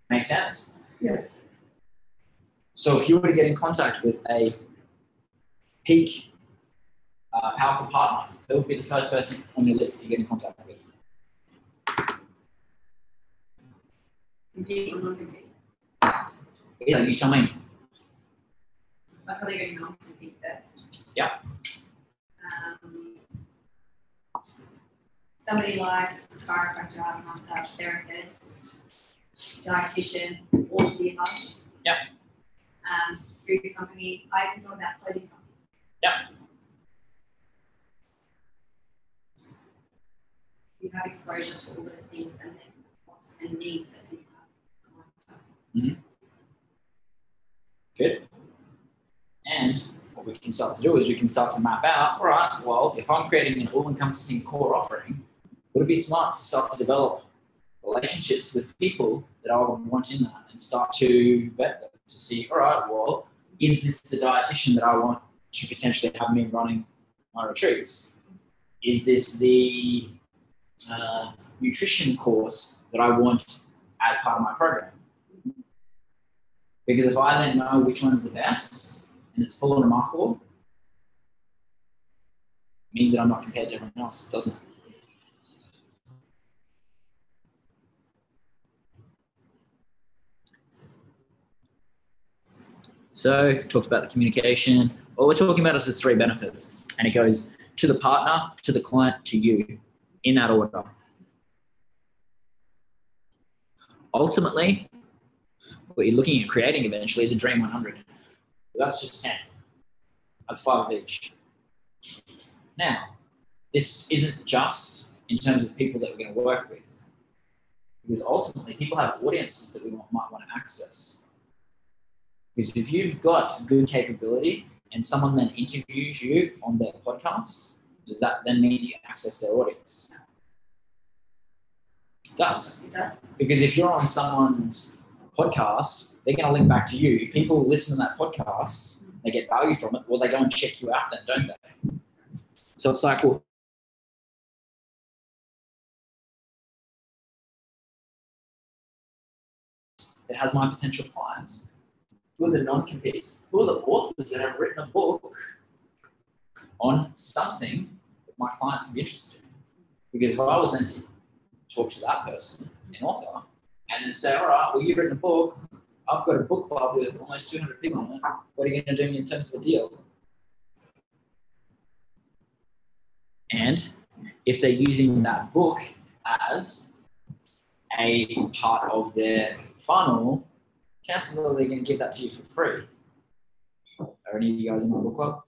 Make sense? Yes. So if you were to get in contact with a peak powerful partner, who would be the first person on your list to get in contact with? Compete or non-compete? Yeah, you tell me. I'd probably go non-compete first. Yeah. Somebody like a chiropractor, massage therapist, dietitian, all of the above. Yeah. Food company. I even thought about clothing company. Yeah. You have exposure to all those things and then wants and needs that people have. Good. And what we can start to do is we can start to map out, all right, well, if I'm creating an all-encompassing core offering, would it be smart to start to develop relationships with people that I would want in that and start to vet them to see, all right, well, is this the dietitian that I want to potentially have me running my retreats? Is this the nutrition course that I want as part of my program? Because if I then know which one is the best and it's full and remarkable, it means that I'm not compared to everyone else, doesn't it? So, talked about the communication. What we're talking about is the 3 benefits, and it goes to the partner, to the client, to you, in that order. Ultimately, what you're looking at creating eventually is a Dream 100. That's just 10. That's 5 of each. Now, this isn't just in terms of people that we're going to work with, because ultimately people have audiences that we might want to access. Because if you've got good capability and someone then interviews you on their podcast, does that then mean you access their audience? It does. It does. Because if you're on someone's podcast, they're going to link back to you. If people listen to that podcast, they get value from it, well, they go and check you out then, don't they? So it's like, well, it has my potential clients. Who are the non-competes? Who are the authors that have written a book on something that my clients are interested in? Because if I was then to talk to that person, an author, and then say, all right, well, you've written a book. I've got a book club with almost 200 people on it. What are you going to do in terms of a deal? And if they're using that book as a part of their funnel, chances are they're going to give that to you for free. Are any of you guys in my book club?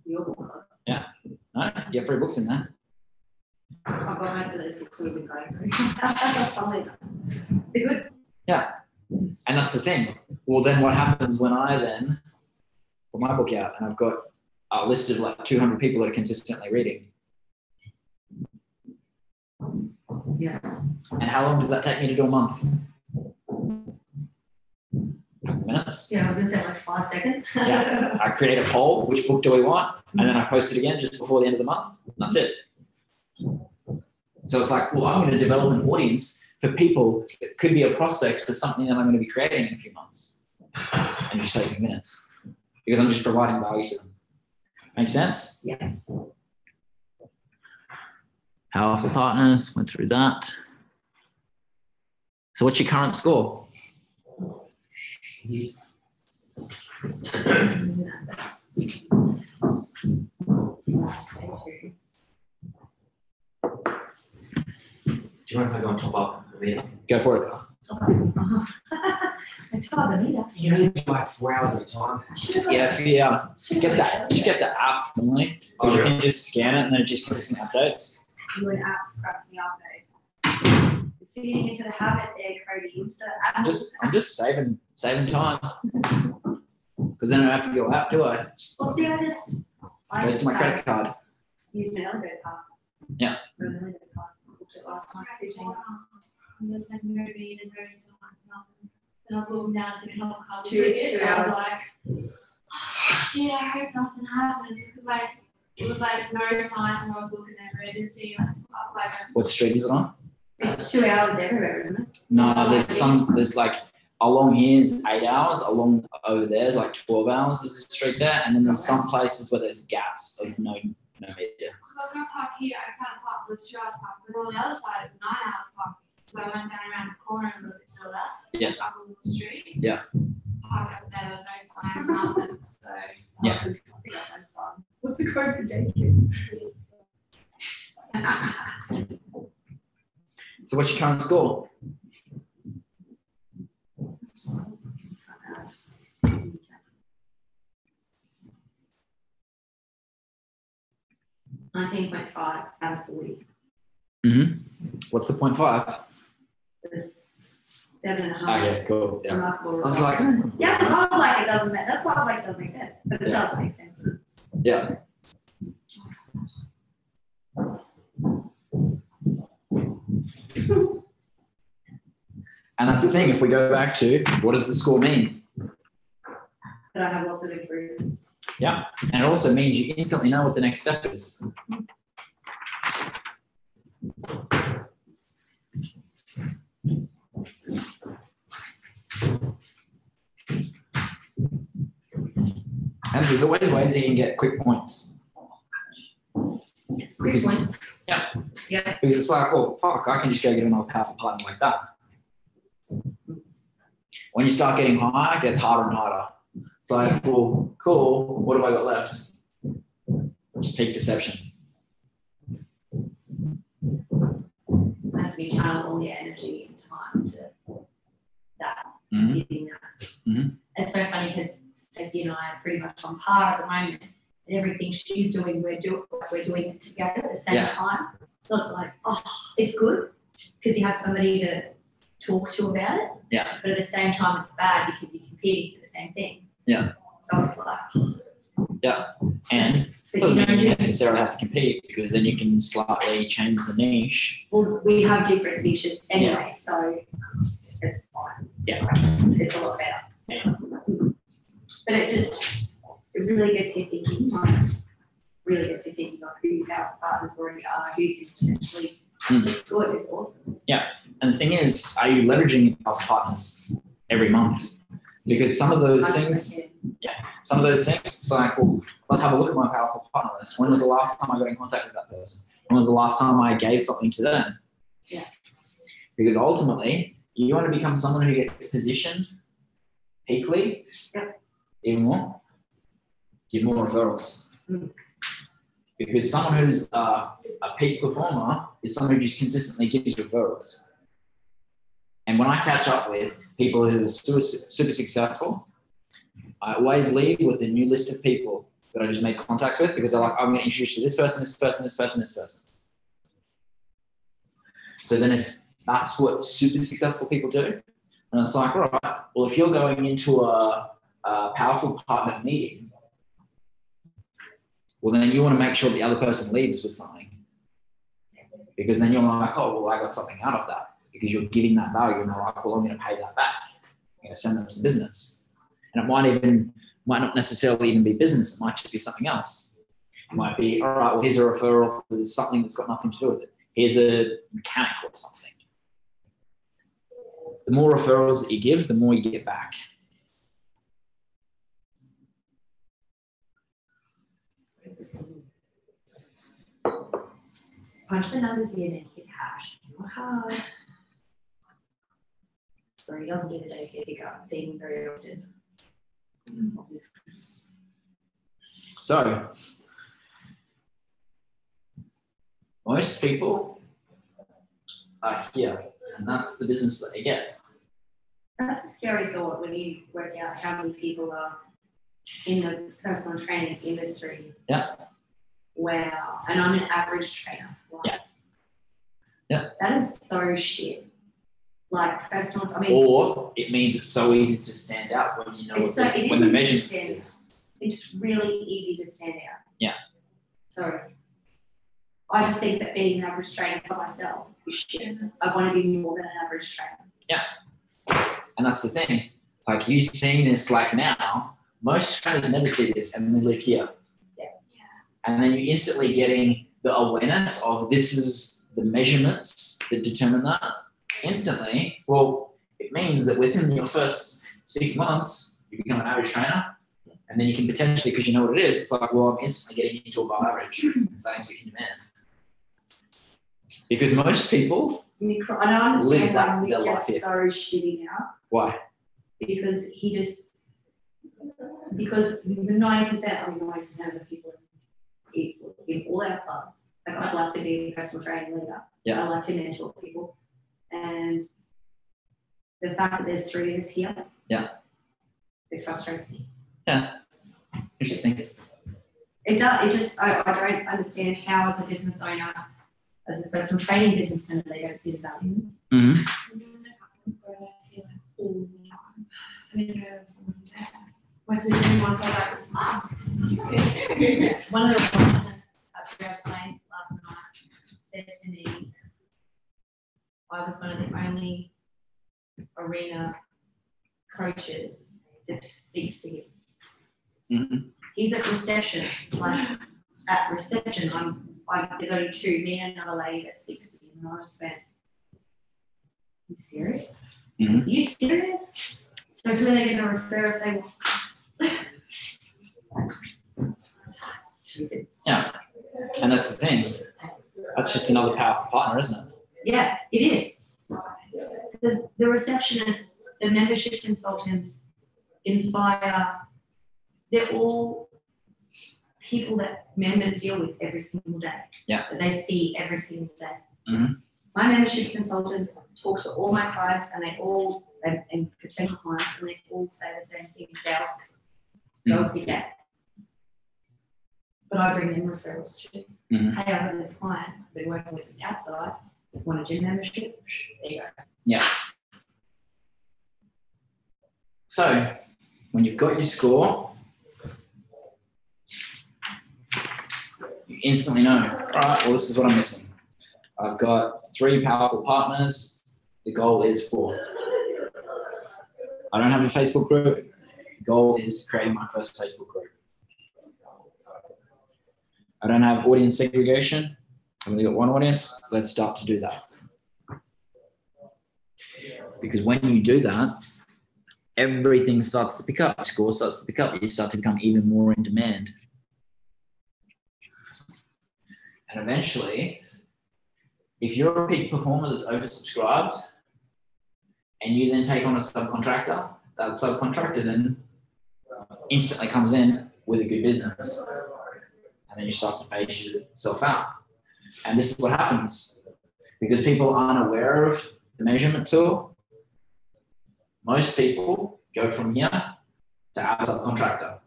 Your book club. Yeah. No? You have free books in there. I've got most of those books we've been going through. They're good. Yeah. And that's the thing. Well, then what happens when I then put my book out and I've got a list of like 200 people that are consistently reading? Yes. And how long does that take me to do a month? minutes. Yeah, I was gonna say like 5 seconds. Yeah. I create a poll, which book do we want? And then I post it again just before the end of the month. That's it. So it's like, well, I'm going to develop an audience for people that could be a prospect for something that I'm going to be creating in a few months. And it just takes me minutes because I'm just providing value to them. Make sense? Yeah. Powerful partners, went through that. So what's your current score? Do you mind if I go and top up the meter? Go for it. I told them either. You only do like 4 hours at a time. Yeah, if you get that, just get the app normally, because you can just scan it and then it just consistent updates. You and apps crack me up, though. You're feeding into the habit there, Cody. I'm just saving time. Because then I don't have to go out, do I? Well, see, I Goes to my credit card. used an elevator card. Yeah. An elevator card. Booked it last time, 15 minutes. And there's like no bean and no signs, nothing. And I was walking down to the helicopter. It's 2 I hours. was like, oh, shit, I hope nothing happens. Because like, it was like no signs and I was looking at emergency. Like, What street is it on? It's 2 hours everywhere, isn't it? No, there's like along here is 8 hours, along over there is like 12 hours. There's a street there, and then there's some places where there's gaps of no media. because I was going to park here, I found a park, it was 2 hours park. But on the other side, it's 9 hours parking. So I went down around the corner and moved to the left. Yeah. Up a little street. Yeah. Parked up there, there was no signs, nothing. So. Yeah. I think my son. What's the code for daycare? So what's your current score? $19.5 out of 40. Mm-hmm. What's the 0.5? It's 7.5. Okay, cool. Yeah. Remarkable I was result. like, Yeah, so I was like, it doesn't make, that's why I was like, it doesn't make sense, but it Yeah. does make sense. yeah. And that's the thing. If we go back to what does the score mean? But I have lots of improvement. And it also means you instantly know what the next step is. And there's always ways you can get quick points. Quick Because- points. Yeah. Yeah. Because it's like, well, fuck, I can just go get another powerful partner like that. When you start getting higher, it gets harder and harder. It's like, well, cool, what have I got left? Just peak deception. Has to be channel all your energy and time to that, Mhm. getting that. Mhm. It's so funny because Stacey and I are pretty much on par at the moment. And everything she's doing, we're doing it together at the same Yeah. time. So it's like, oh, it's good because you have somebody to talk to about it. Yeah. But at the same time, it's bad because you're competing for the same things. Yeah. So it's like, And but doesn't you mean you know, necessarily have to compete because then you can slightly change the niche. well, we have different niches anyway, so it's fine. Yeah. It's a lot better. Yeah. But it really gets you thinking, really gets you thinking of who our partners already are, who you can potentially, it's good, it's awesome. And the thing is, are you leveraging your partners every month? Because some of those things, 100%. it's like, well, let's have a look at my powerful partner list. When was the last time I got in contact with that person? When was the last time I gave something to them? Yeah. Because ultimately, you want to become someone who gets positioned peakly, even more, give more referrals. Mm. Because someone who's a peak performer is someone who just consistently gives referrals. And when I catch up with people who are super successful, I always leave with a new list of people that I just made contacts with because they're like, I'm going to introduce you to this person, this person, this person, this person. So then if that's what super successful people do, and it's like, all right, well, if you're going into a powerful partner meeting, well, then you want to make sure the other person leaves with something. Because then you're like, oh, well, I got something out of that. Because you're giving that value and they're like, well, I'm going to pay that back. I'm going to send them some business. And it might not necessarily even be business. It might just be something else. It might be, all right, well, here's a referral for something that's got nothing to do with it. Here's a mechanic or something. The more referrals that you give, the more you get back. Punch the numbers in and hit hash. Not hard. So he doesn't do the daycare pickup thing very often. So, most people are here, and that's the business that they get. That's a scary thought when you work out how many people are in the personal training industry. Yeah. Wow. And I'm an average trainer. Like, Yeah. Yeah. That is so shit. Like personal, I mean. Or it means it's so easy to stand out when you know It's what so- it when the is easy to measurement stand is. It's really easy to stand out. Yeah. So I just think that being an average trainer for myself is shit. I want to be more than an average trainer. And that's the thing. Like you seeing this like now, most trainers never see this and they live here. Yeah. And then you're instantly getting the awareness of this is the measurements that determine that. Instantly, well, it means that within your first 6 months, you become an average trainer. And then you can potentially, because you know what it is, it's like, well, I'm instantly getting into above average and starting to get in demand. Because most people, And I Live understand that- why Mick their life gets here. so shitty now. why? Because 90%, I mean 90% of the people in all our clubs, like I'd love to be a personal training leader. Yeah. I like to mentor people. And the fact that there's 3 of us here. Yeah. It frustrates me. Interesting. It does, it just, I don't understand how as a business owner, as a personal training business owner, they don't see the value. Mm-hmm. I didn't know someone that went to the gym once. I was like, One of the partners at Grab's Plains last night said to me, I was one of the only arena coaches that speaks to him. Mm-hmm. He's at reception, like at reception, there's only 2, me and another lady that speaks to him, and I just went, you serious? Mhm. Are you serious? So who are they going to refer if they want? Stupid. Yeah. And that's the thing. That's just another powerful partner, isn't it? Yeah, it is. Because the receptionists, the membership consultants, Inspire, they're all people that members deal with every single day. Yeah. That they see every single day. Mhm. My membership consultants talk to all my clients and potential clients, and they all say the same thing, thousands. Girls a day. But I bring them referrals too. Mhm. Hey, I've got this client I've been working with from the outside, want a gym membership? There you go. Yeah. So, when you've got your score, you instantly know, all right, well, this is what I'm missing. I've got 3 powerful partners. The goal is 4. I don't have a Facebook group. The goal is creating my first Facebook group. I don't have audience segregation. I've only got 1 audience. Let's start to do that. Because when you do that, everything starts to pick up. Score starts to pick up. You start to become even more in demand. And eventually, if you're a peak performer that's oversubscribed, and you then take on a subcontractor, that subcontractor then instantly comes in with a good business. And then you start to phase yourself out. And this is what happens. Because people aren't aware of the measurement tool, most people go from here to our subcontractor.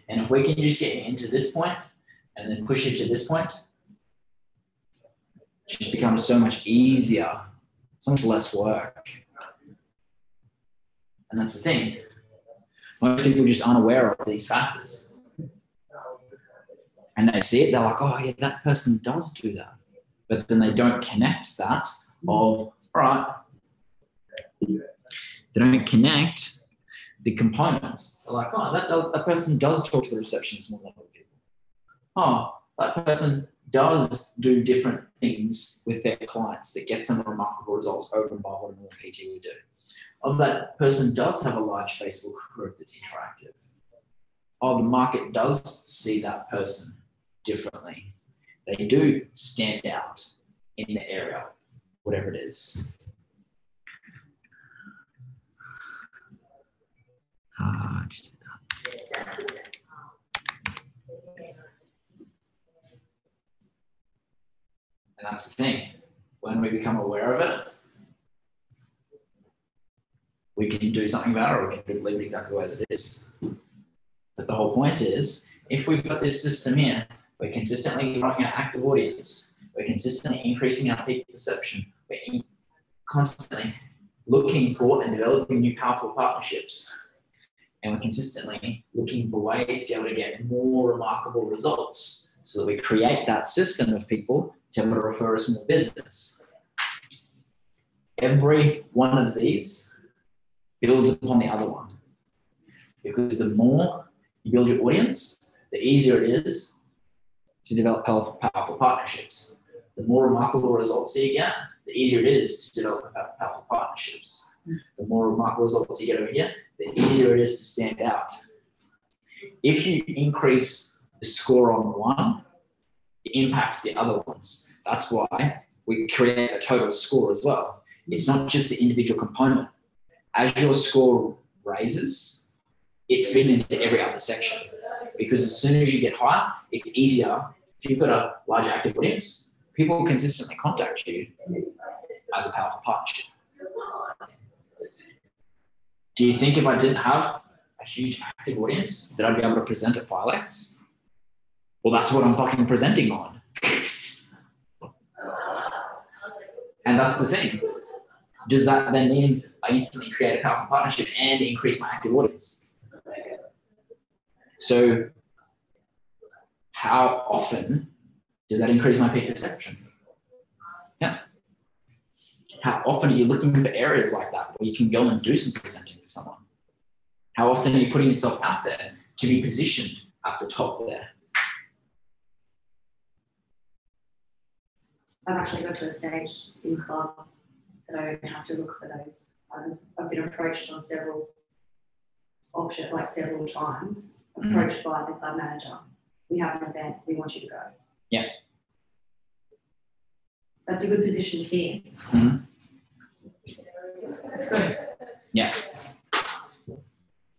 And if we can just get you into this point and then push you to this point, it just becomes so much easier, so much less work. And that's the thing. Most people just aren't aware of these factors. And they see it, they're like, oh yeah, that person does do that. But then they don't connect that of, all right, They don't connect the components. They're like, oh, that person does talk to the receptionist more than other people. Oh, that person does do different things with their clients that gets them remarkable results over and above what a normal PT would do. Oh, that person does have a large Facebook group that's interactive. Oh, the market does see that person differently. They do stand out in the area, whatever it is. Just do that. And that's the thing. When we become aware of it, we can do something about it, or we can leave it exactly the way that it is. But the whole point is, if we've got this system here, we're consistently growing our active audience, we're consistently increasing our peak perception, we're constantly looking for and developing new powerful partnerships, and we're consistently looking for ways to be able to get more remarkable results so that we create that system of people to be able to refer us more business. Every one of these builds upon the other one, because the more you build your audience, the easier it is to develop powerful partnerships. The more remarkable results you get, the easier it is to develop powerful partnerships. The more remarkable results you get over here, the easier it is to stand out. If you increase the score on one, it impacts the other ones. That's why we create a total score as well. It's not just the individual component. As your score raises, it feeds into every other section. Because as soon as you get higher, it's easier. If you've got a large active audience, people will consistently contact you as a powerful partnership. Do you think if I didn't have a huge active audience that I'd be able to present at Filex? Well, that's what I'm fucking presenting on. And that's the thing. Does that then mean I instantly create a powerful partnership and increase my active audience? So how often does that increase my peak perception? Yeah. How often are you looking for areas like that where you can go and do some presenting to someone? How often are you putting yourself out there to be positioned at the top there? I've actually got to a stage in club that I don't have to look for those. I've been approached on several times, approached by the club manager. We have an event, we want you to go. Yeah. That's a good position to be in. Mm-hmm. That's good. Yeah.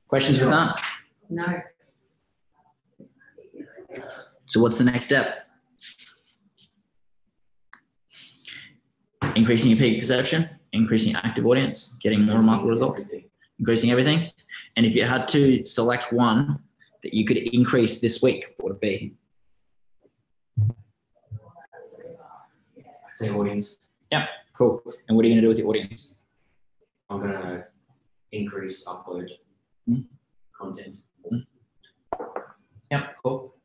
Questions with that? No. So what's the next step? Increasing your peak perception, increasing your active audience, getting more remarkable results, increasing everything. And if you had to select one that you could increase this week, what would it be? I'd say audience. Yeah, cool. And what are you going to do with your audience? I'm going to increase upload content. Yeah, cool.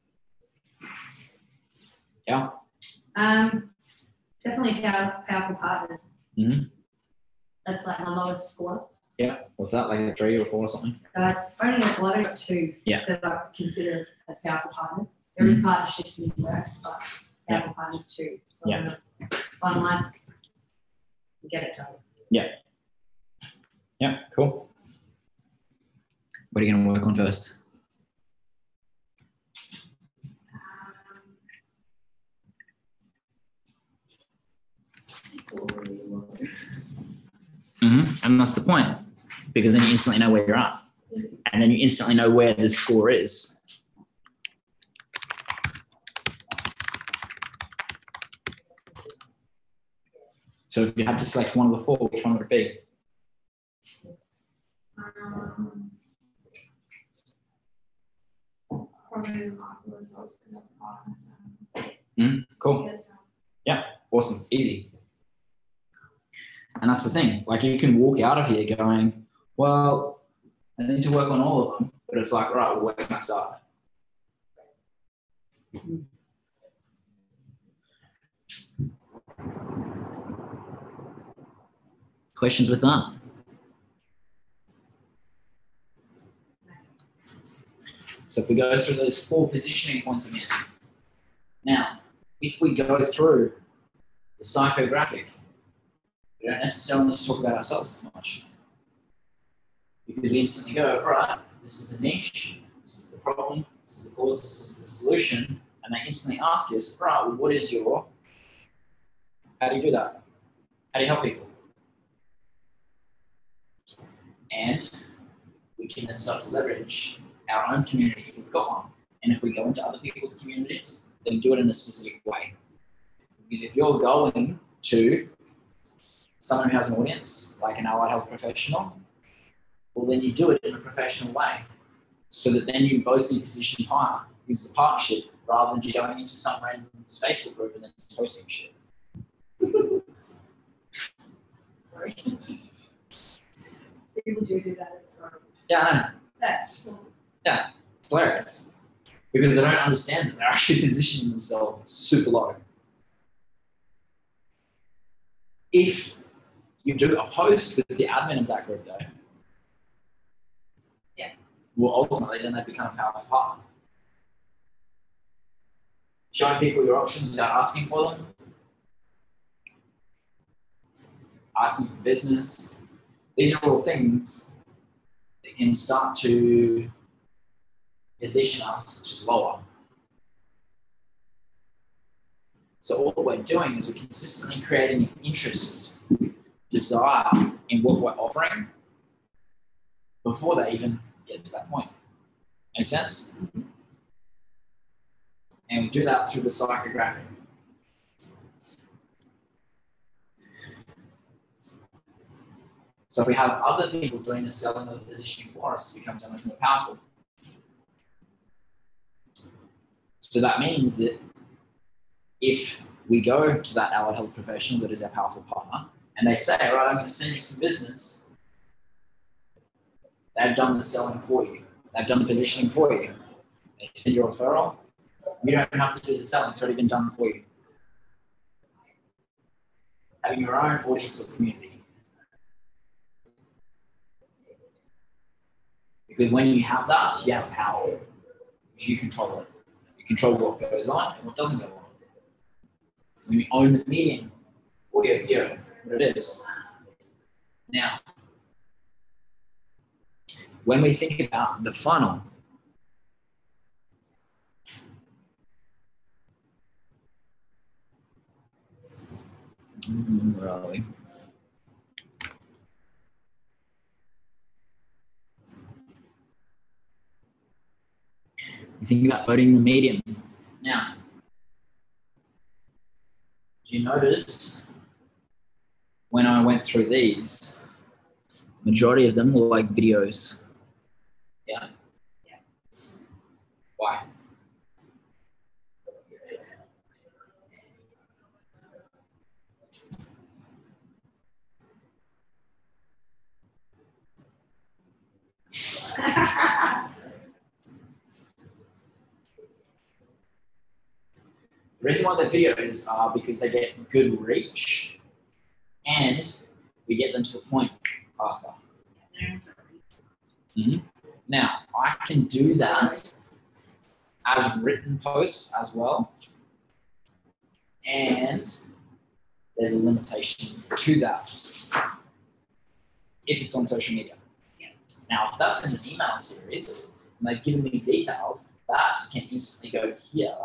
Yeah. Definitely powerful partners. Mm-hmm. That's like my lowest score. Yeah. What's that, like a 3 or 4 or something? It's only I've got 2 that I consider as powerful partners. There is partnerships in the works, but powerful partners too. So I'm going to finalise and get it done. Yeah. Yeah, cool. What are you going to work on first? And that's the point, because then you instantly know where you're at, and then you instantly know where the score is. So if you had to select one of the 4, which one would it be? Probably remarkable results because of partners. Cool. Yeah, awesome, easy. And that's the thing, like you can walk out of here going, well, I need to work on all of them, but it's like, all right, well, where can I start? Questions with that? So if we go through those 4 positioning points again, now, if we go through the psychographic, we don't necessarily need to talk about ourselves as much. Because we instantly go, all right, this is the niche, this is the problem, this is the cause, this is the solution, and they instantly ask us, all right, well, what is your, how do you do that? How do you help people? And we can then start to leverage our own community if we've got one. And if we go into other people's communities, then do it in a specific way. Because if you're going to someone who has an audience, like an allied health professional, well, then you do it in a professional way so that then you both be positioned higher. Because it's a partnership rather than just going into some random Facebook group and then posting shit. Sorry. People do that, it's not. Yeah, I know. That's all. Yeah, it's hilarious. Because they don't understand that they're actually positioning themselves super low. If you do a post with the admin of that group, though, yeah, well, ultimately, then they become a powerful partner. Showing people your options without asking for them, asking for business. These are all things that can start to position us just lower. So all we're doing is we're consistently creating an interest, desire in what we're offering before they even get to that point. Make sense? And we do that through the psychographic. So if we have other people doing the selling or the positioning for us, it becomes so much more powerful. So that means that if we go to that allied health professional that is our powerful partner, and they say, all right, I'm going to send you some business, they've done the selling for you. They've done the positioning for you. They send you a referral. You don't have to do the selling. It's already been done for you. Having your own audience or community. Because when you have that, you have power. Because you control it. You control what goes on and what doesn't go on. When you own the medium, audio, video, what it is. Now, when we think about the funnel, where are we? You think about owning the medium. Now, you notice when I went through these, the majority of them were like videos. Yeah? Yeah. Why? The reason why they're videos are because they get good reach and we get them to the point faster. Now, I can do that as written posts as well. And there's a limitation to that if it's on social media. Yeah. Now, if that's in an email series and they've given me details, that can instantly go here.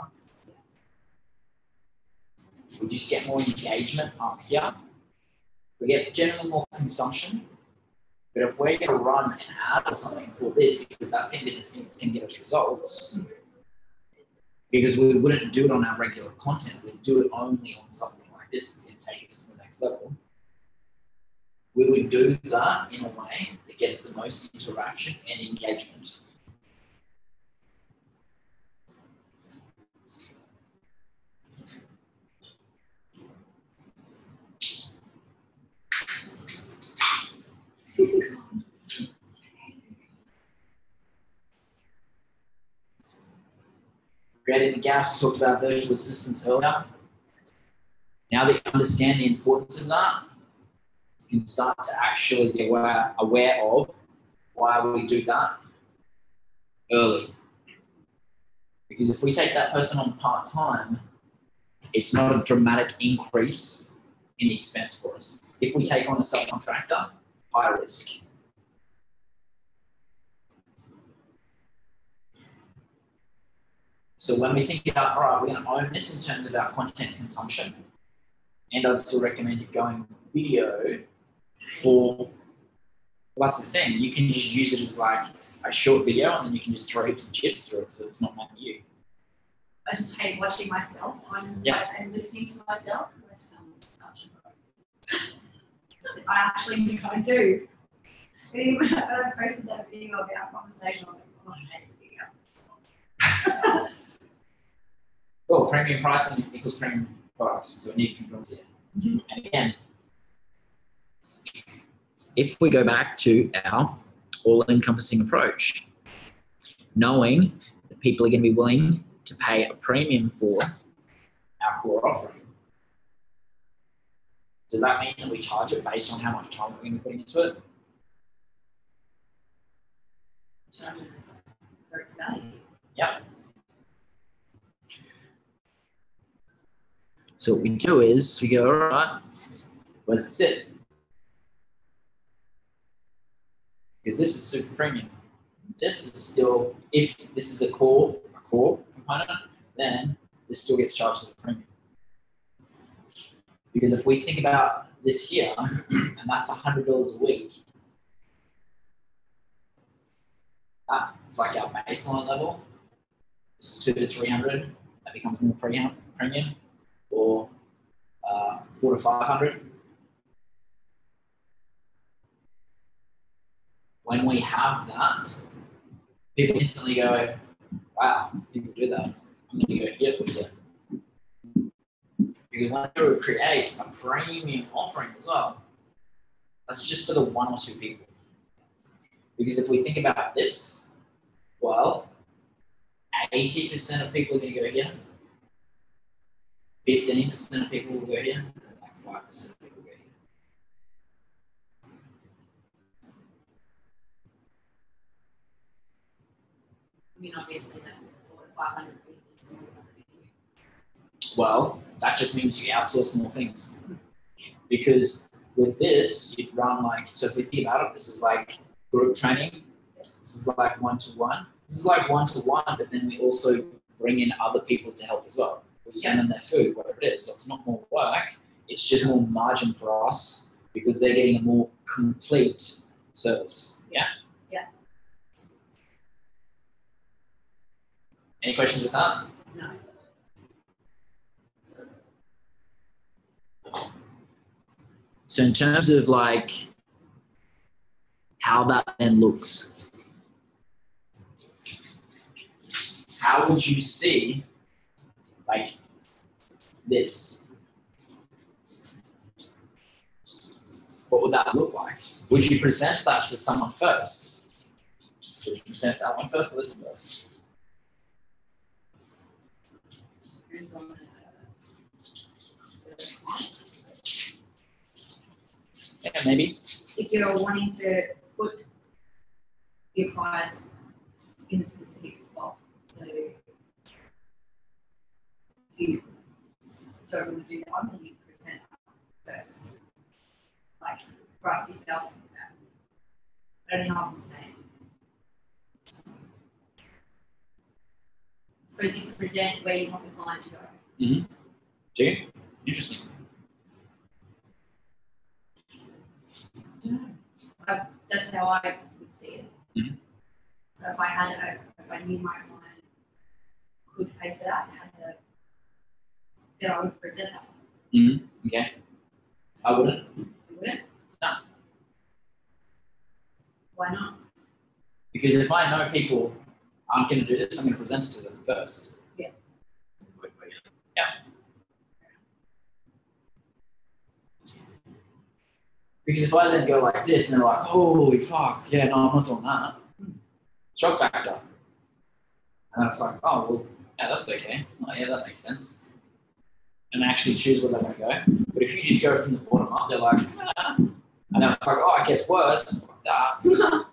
We just get more engagement up here. We get generally more consumption. But if we're going to run an ad or something for this, because that's going to be the thing that's going to get us results, because we wouldn't do it on our regular content, we'd do it only on something like this that's going to take us to the next level. We would do that in a way that gets the most interaction and engagement. Creating the gaps, we talked about virtual assistants earlier. Now that you understand the importance of that, you can start to actually be aware of why we do that early. Because if we take that person on part-time, it's not a dramatic increase in the expense for us. If we take on a subcontractor, high risk. So when we think about, all right, we're going to own this in terms of our content consumption, and I'd still recommend you going video for, well, that's the thing, you can just use it as like a short video and then you can just throw heaps of GIFs through it so it's not like you. I just hate watching myself and listening to myself because I sound such a pro. I actually do. Even when I posted that video about our conversation, I was like, oh, I hate video. Well, premium pricing equals premium product, so we need congruency. Mm-hmm. And again, if we go back to our all-encompassing approach, knowing that people are going to be willing to pay a premium for our core offering. Does that mean that we charge it based on how much time we're going to be putting into it? Charge it for its value. Yep. So what we do is we go, all right, where does it sit? Because this is super premium. This is still, if this is a core component, then this still gets charged as a premium. Because if we think about this here, and that's $100 a week, it's like our baseline level. This is 200 to 300. That becomes more premium, or 400 to 500. When we have that, people instantly go, wow, people do that. I'm going to go here with it. Because when we create a premium offering as well, that's just for the 1 or 2 people. Because if we think about this, well, 80% of people are going to go here, 15% of people will go here, and like 5% of people will go here. I mean, obviously, that 500 people is more than Well, that just means you outsource more things. Because with this, you'd run like, so if we think about it, this is like group training. This is like one-to-one. This is like one-to-one, but then we also bring in other people to help as well. We send them their food, whatever it is. So it's not more work. It's just more margin for us because they're getting a more complete service. Yeah? Yeah. Any questions with that? No. So in terms of like how that then looks, how would you see like this? What would that look like? Would you present that to someone first? Would you present that one first or this one first? Depends on Yeah, maybe. if you're wanting to put your clients in a specific spot. So if you don't want to do that one, then you present first. Like price yourself. I don't know how I'm saying. Suppose you present where you want the client to go. Mm-hmm. Do you? Interesting. That's how I would see it. Mm-hmm. So if I knew my client could pay for that, then I would present that. Mm-hmm. Okay. I wouldn't. You wouldn't? No. Why not? Because if I know people aren't going to do this, I'm going to present it to them first. Yeah. Yeah. Because if I then go like this and they're like, holy fuck, yeah, no, I'm not doing that. Shock factor. And it's like, oh, well, yeah, that's okay. Oh, yeah, that makes sense. And actually choose where they want to go. But if you just go from the bottom up, they're like, ah. And then it's like, oh, it gets worse. Like that.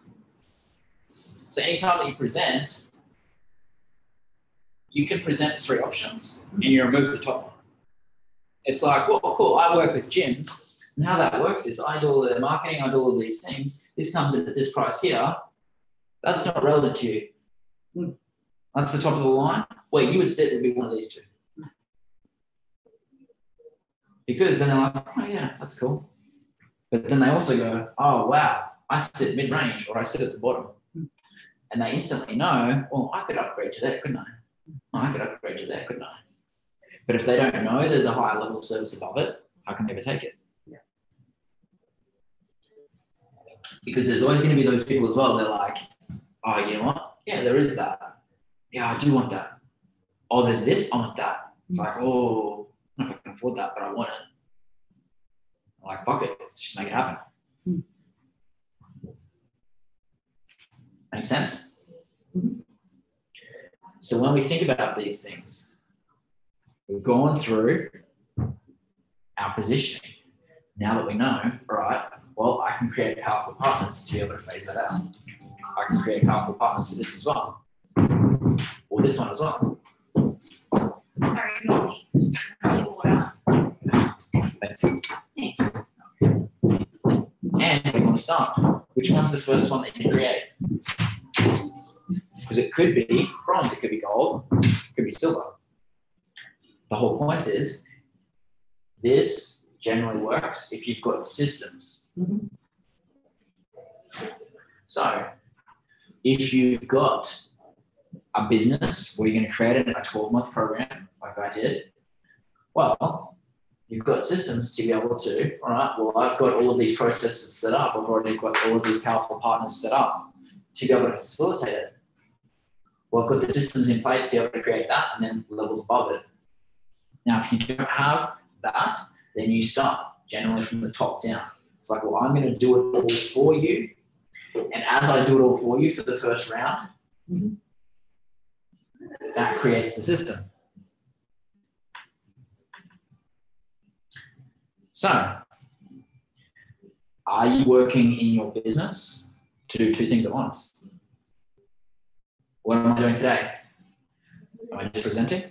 So anytime that you present, you can present 3 options and you remove the top one. It's like, well, cool, I work with gyms. And how that works is I do all the marketing, I do all these things. This comes in at this price here. That's not relevant to you. That's the top of the line. Where you would sit would be one of these 2. Because then they're like, oh yeah, that's cool. But then they also go, oh wow, I sit mid-range or I sit at the bottom. And they instantly know, well, I could upgrade to that, couldn't I? Oh, I could upgrade to that, couldn't I? But if they don't know there's a higher level of service above it, how can they ever take it? Yeah. Because there's always going to be those people as well. They're like, oh, you know what? Yeah, there is that. Yeah, I do want that. Oh, there's this, I want that. It's like, oh, I don't know if I can afford that, but I want it. I'm like, fuck it, just make it happen. Make sense? So when we think about these things, we've gone through our positioning. Now that we know, all right, well, I can create powerful partners to be able to phase that out. I can create powerful partners for this as well. Or this one as well. Sorry, not me. Water. Thanks. And we want to start. Which one's the first one that you can create? Because it could be bronze, it could be gold, it could be silver. The whole point is this generally works if you've got systems. So if you've got a business where you're going to create it in a 12-month program like I did, well, you've got systems to be able to, all right, well, I've got all of these processes set up. I've already got all of these powerful partners set up to be able to facilitate it. Well, I've got the systems in place to be able to create that and then levels above it. Now, if you don't have that, then you start generally from the top down. It's like, well, I'm going to do it all for you. And as I do it all for you for the first round, that creates the system. So, are you working in your business to do 2 things at once? What am I doing today? Am I just presenting?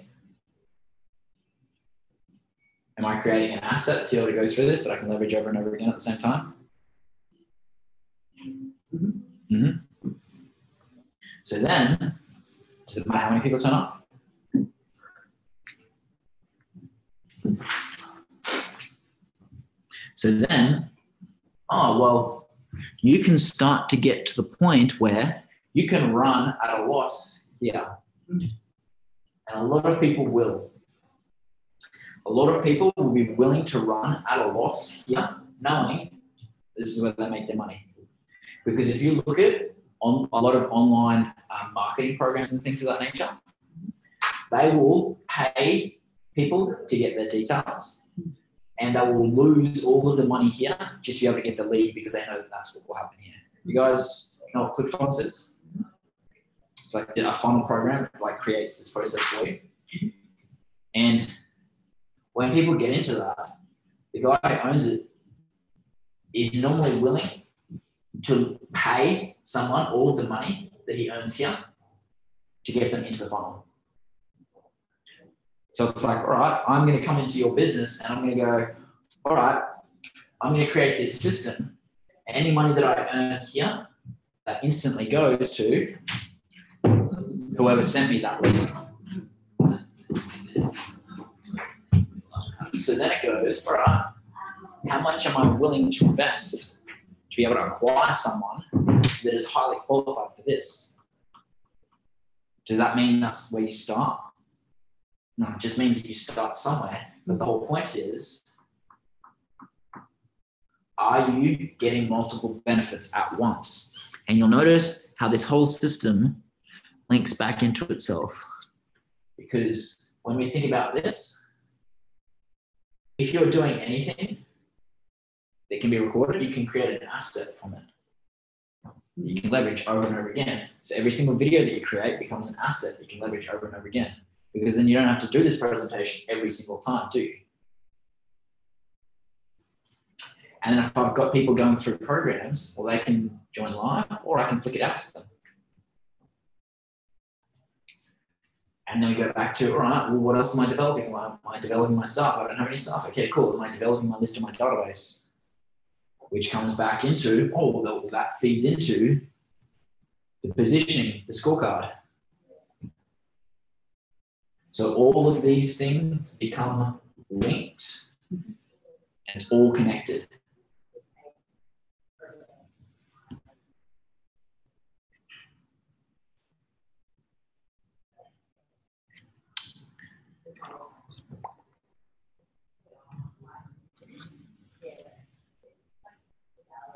Am I creating an asset to be able to go through this that I can leverage over and over again at the same time? So then, does it matter how many people turn up? So then, oh, well, you can start to get to the point where you can run at a loss here. And a lot of people will. A lot of people will be willing to run at a loss here, knowing this is where they make their money. Because if you look at on a lot of online marketing programs and things of that nature, they will pay people to get their details, and they will lose all of the money here just to be able to get the lead because they know that that's what will happen here. You guys know what ClickFunnels is? It's like a funnel program that like creates this process for you. And when people get into that, the guy who owns it is normally willing to pay someone all of the money that he earns here to get them into the funnel. So it's like, all right, I'm going to come into your business and I'm going to go, all right, I'm going to create this system. Any money that I earn here, that instantly goes to whoever sent me that lead. So then it goes, all right, how much am I willing to invest to be able to acquire someone that is highly qualified for this? Does that mean that's where you start? No, it just means that you start somewhere. But the whole point is, are you getting multiple benefits at once? And you'll notice how this whole system links back into itself. Because when we think about this, if you're doing anything that can be recorded, you can create an asset from it. You can leverage over and over again. So every single video that you create becomes an asset you can leverage over and over again. Because then you don't have to do this presentation every single time, do you? And then if I've got people going through programs, well, they can join live or I can flick it out to them. And then we go back to, all right, well, what else am I developing? Am I developing my staff? I don't have any staff. Okay, cool. Am I developing my list of my database? Which comes back into, well, that feeds into the positioning, the scorecard. So all of these things become linked and it's all connected.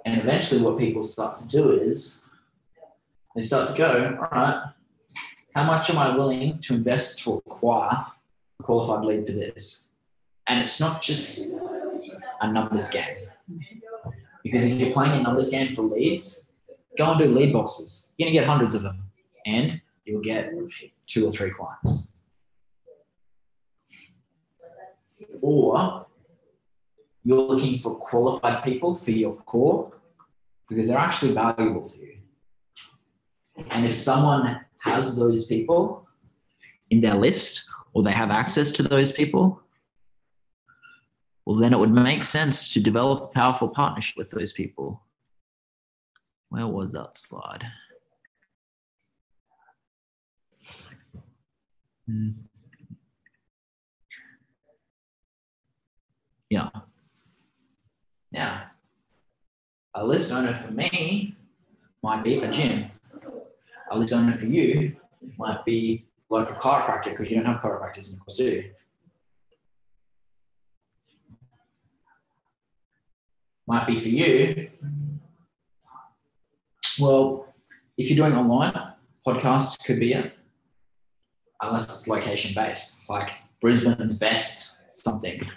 And eventually what people start to do is they start to go, all right, how much am I willing to invest to acquire a qualified lead for this? And it's not just a numbers game. Because if you're playing a numbers game for leads, go and do lead boxes. You're going to get hundreds of them and you'll get 2 or 3 clients. Or you're looking for qualified people for your core because they're actually valuable to you. And if someone has those people in their list or they have access to those people, well, then it would make sense to develop a powerful partnership with those people. Where was that slide? Yeah. Now, a list owner for me might be a gym. A list owner for you might be like a chiropractor because you don't have chiropractors in the course, do you? Might be for you. Well, if you're doing online, podcasts could be it, unless it's location based, like Brisbane's best something.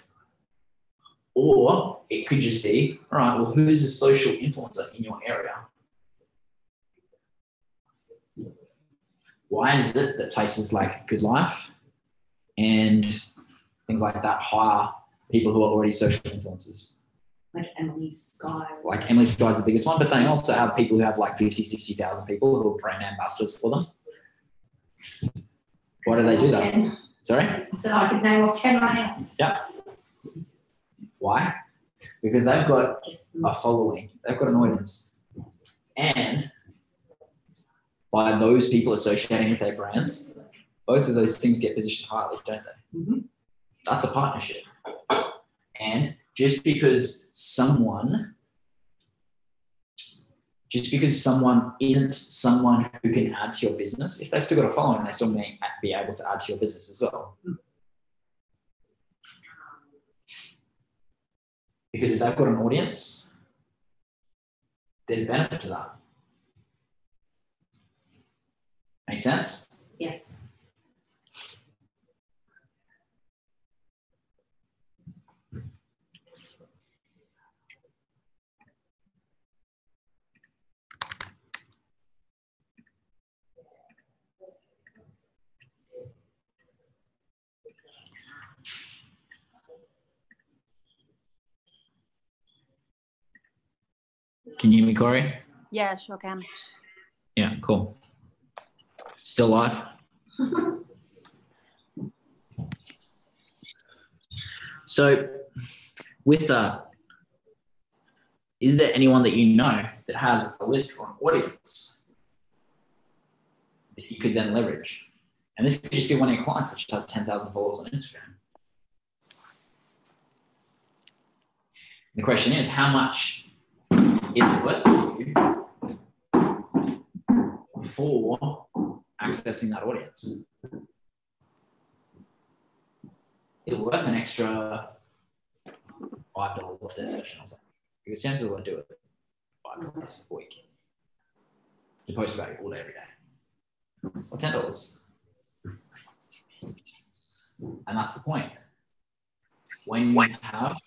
Or it could just be, all right, well, who's a social influencer in your area? Why is it that places like Good Life and things like that hire people who are already social influencers? Like Emily Sky. Like Emily Sky is the biggest one, but they also have people who have like 50, 60,000 people who are brand ambassadors for them. Why do they do that? 10. Sorry? I said I could name off 10 right now. Yeah. Why? Because they've got a following, they've got an audience. And by those people associating with their brands, both of those things get positioned highly, don't they? Mm-hmm. That's a partnership. And just because someone isn't someone who can add to your business, if they've still got a following, they still may be able to add to your business as well. Because if they've got an audience, there's benefit to that. Make sense? Yes. Can you hear me, Corey? Yeah, sure can. Yeah, cool. Still live? So with that, is there anyone that you know that has a list or an audience that you could then leverage? And this could just be one of your clients that just has 10,000 followers on Instagram. The question is, how much is it worth to you for accessing that audience? Is it worth an extra $5 off their session or something? Because chances will do it $5 a week. You post about it all day, every day. Or $10. And that's the point. When you have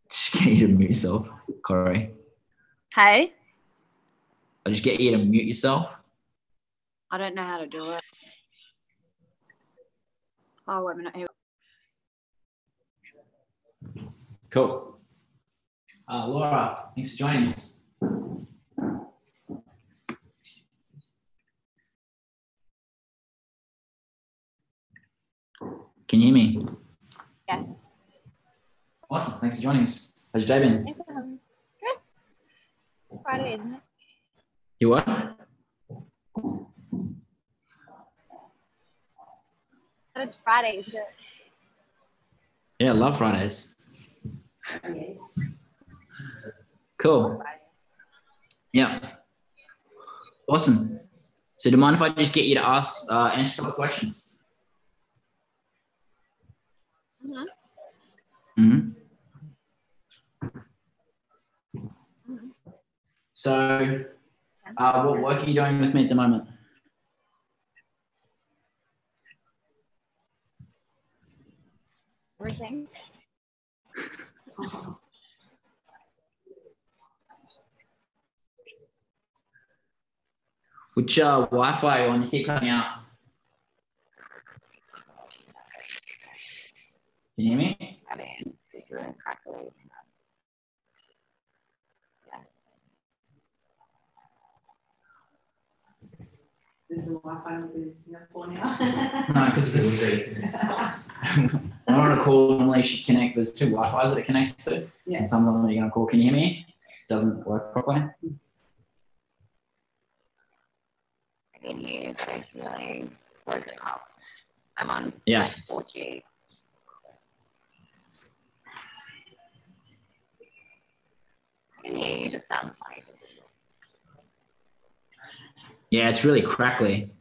just get you to mute yourself, Corey. Hey? I'll just get you to mute yourself. I don't know how to do it. Oh, wait a minute. Here. Cool. Laura, thanks for joining us. Can you hear me? Yes. Awesome. Thanks for joining us. How's your day been? Good. It's Friday, isn't it? You what? But it's Friday, isn't it? Yeah, I love Fridays. Okay. Cool. Yeah. Awesome. So do you mind if I just get you to answer a couple of questions? Mm-hmm. Mm-hmm. So what work are you doing with me at the moment? Everything. Which Wi-Fi are you on? You keep cutting out. Can you hear me? I mean, it's really crackly. Yes. There's the Wi-Fi in Singapore now. No, because this is I'm on a call, normally should connect. There's two Wi-Fi's that it connects to. Yeah. And some of them you're going to call. Can you hear me? Doesn't work properly. I can hear you, but it's really working out. I'm on Yeah. like 4G. I can hear you, just sound funny. Yeah, it's really crackly.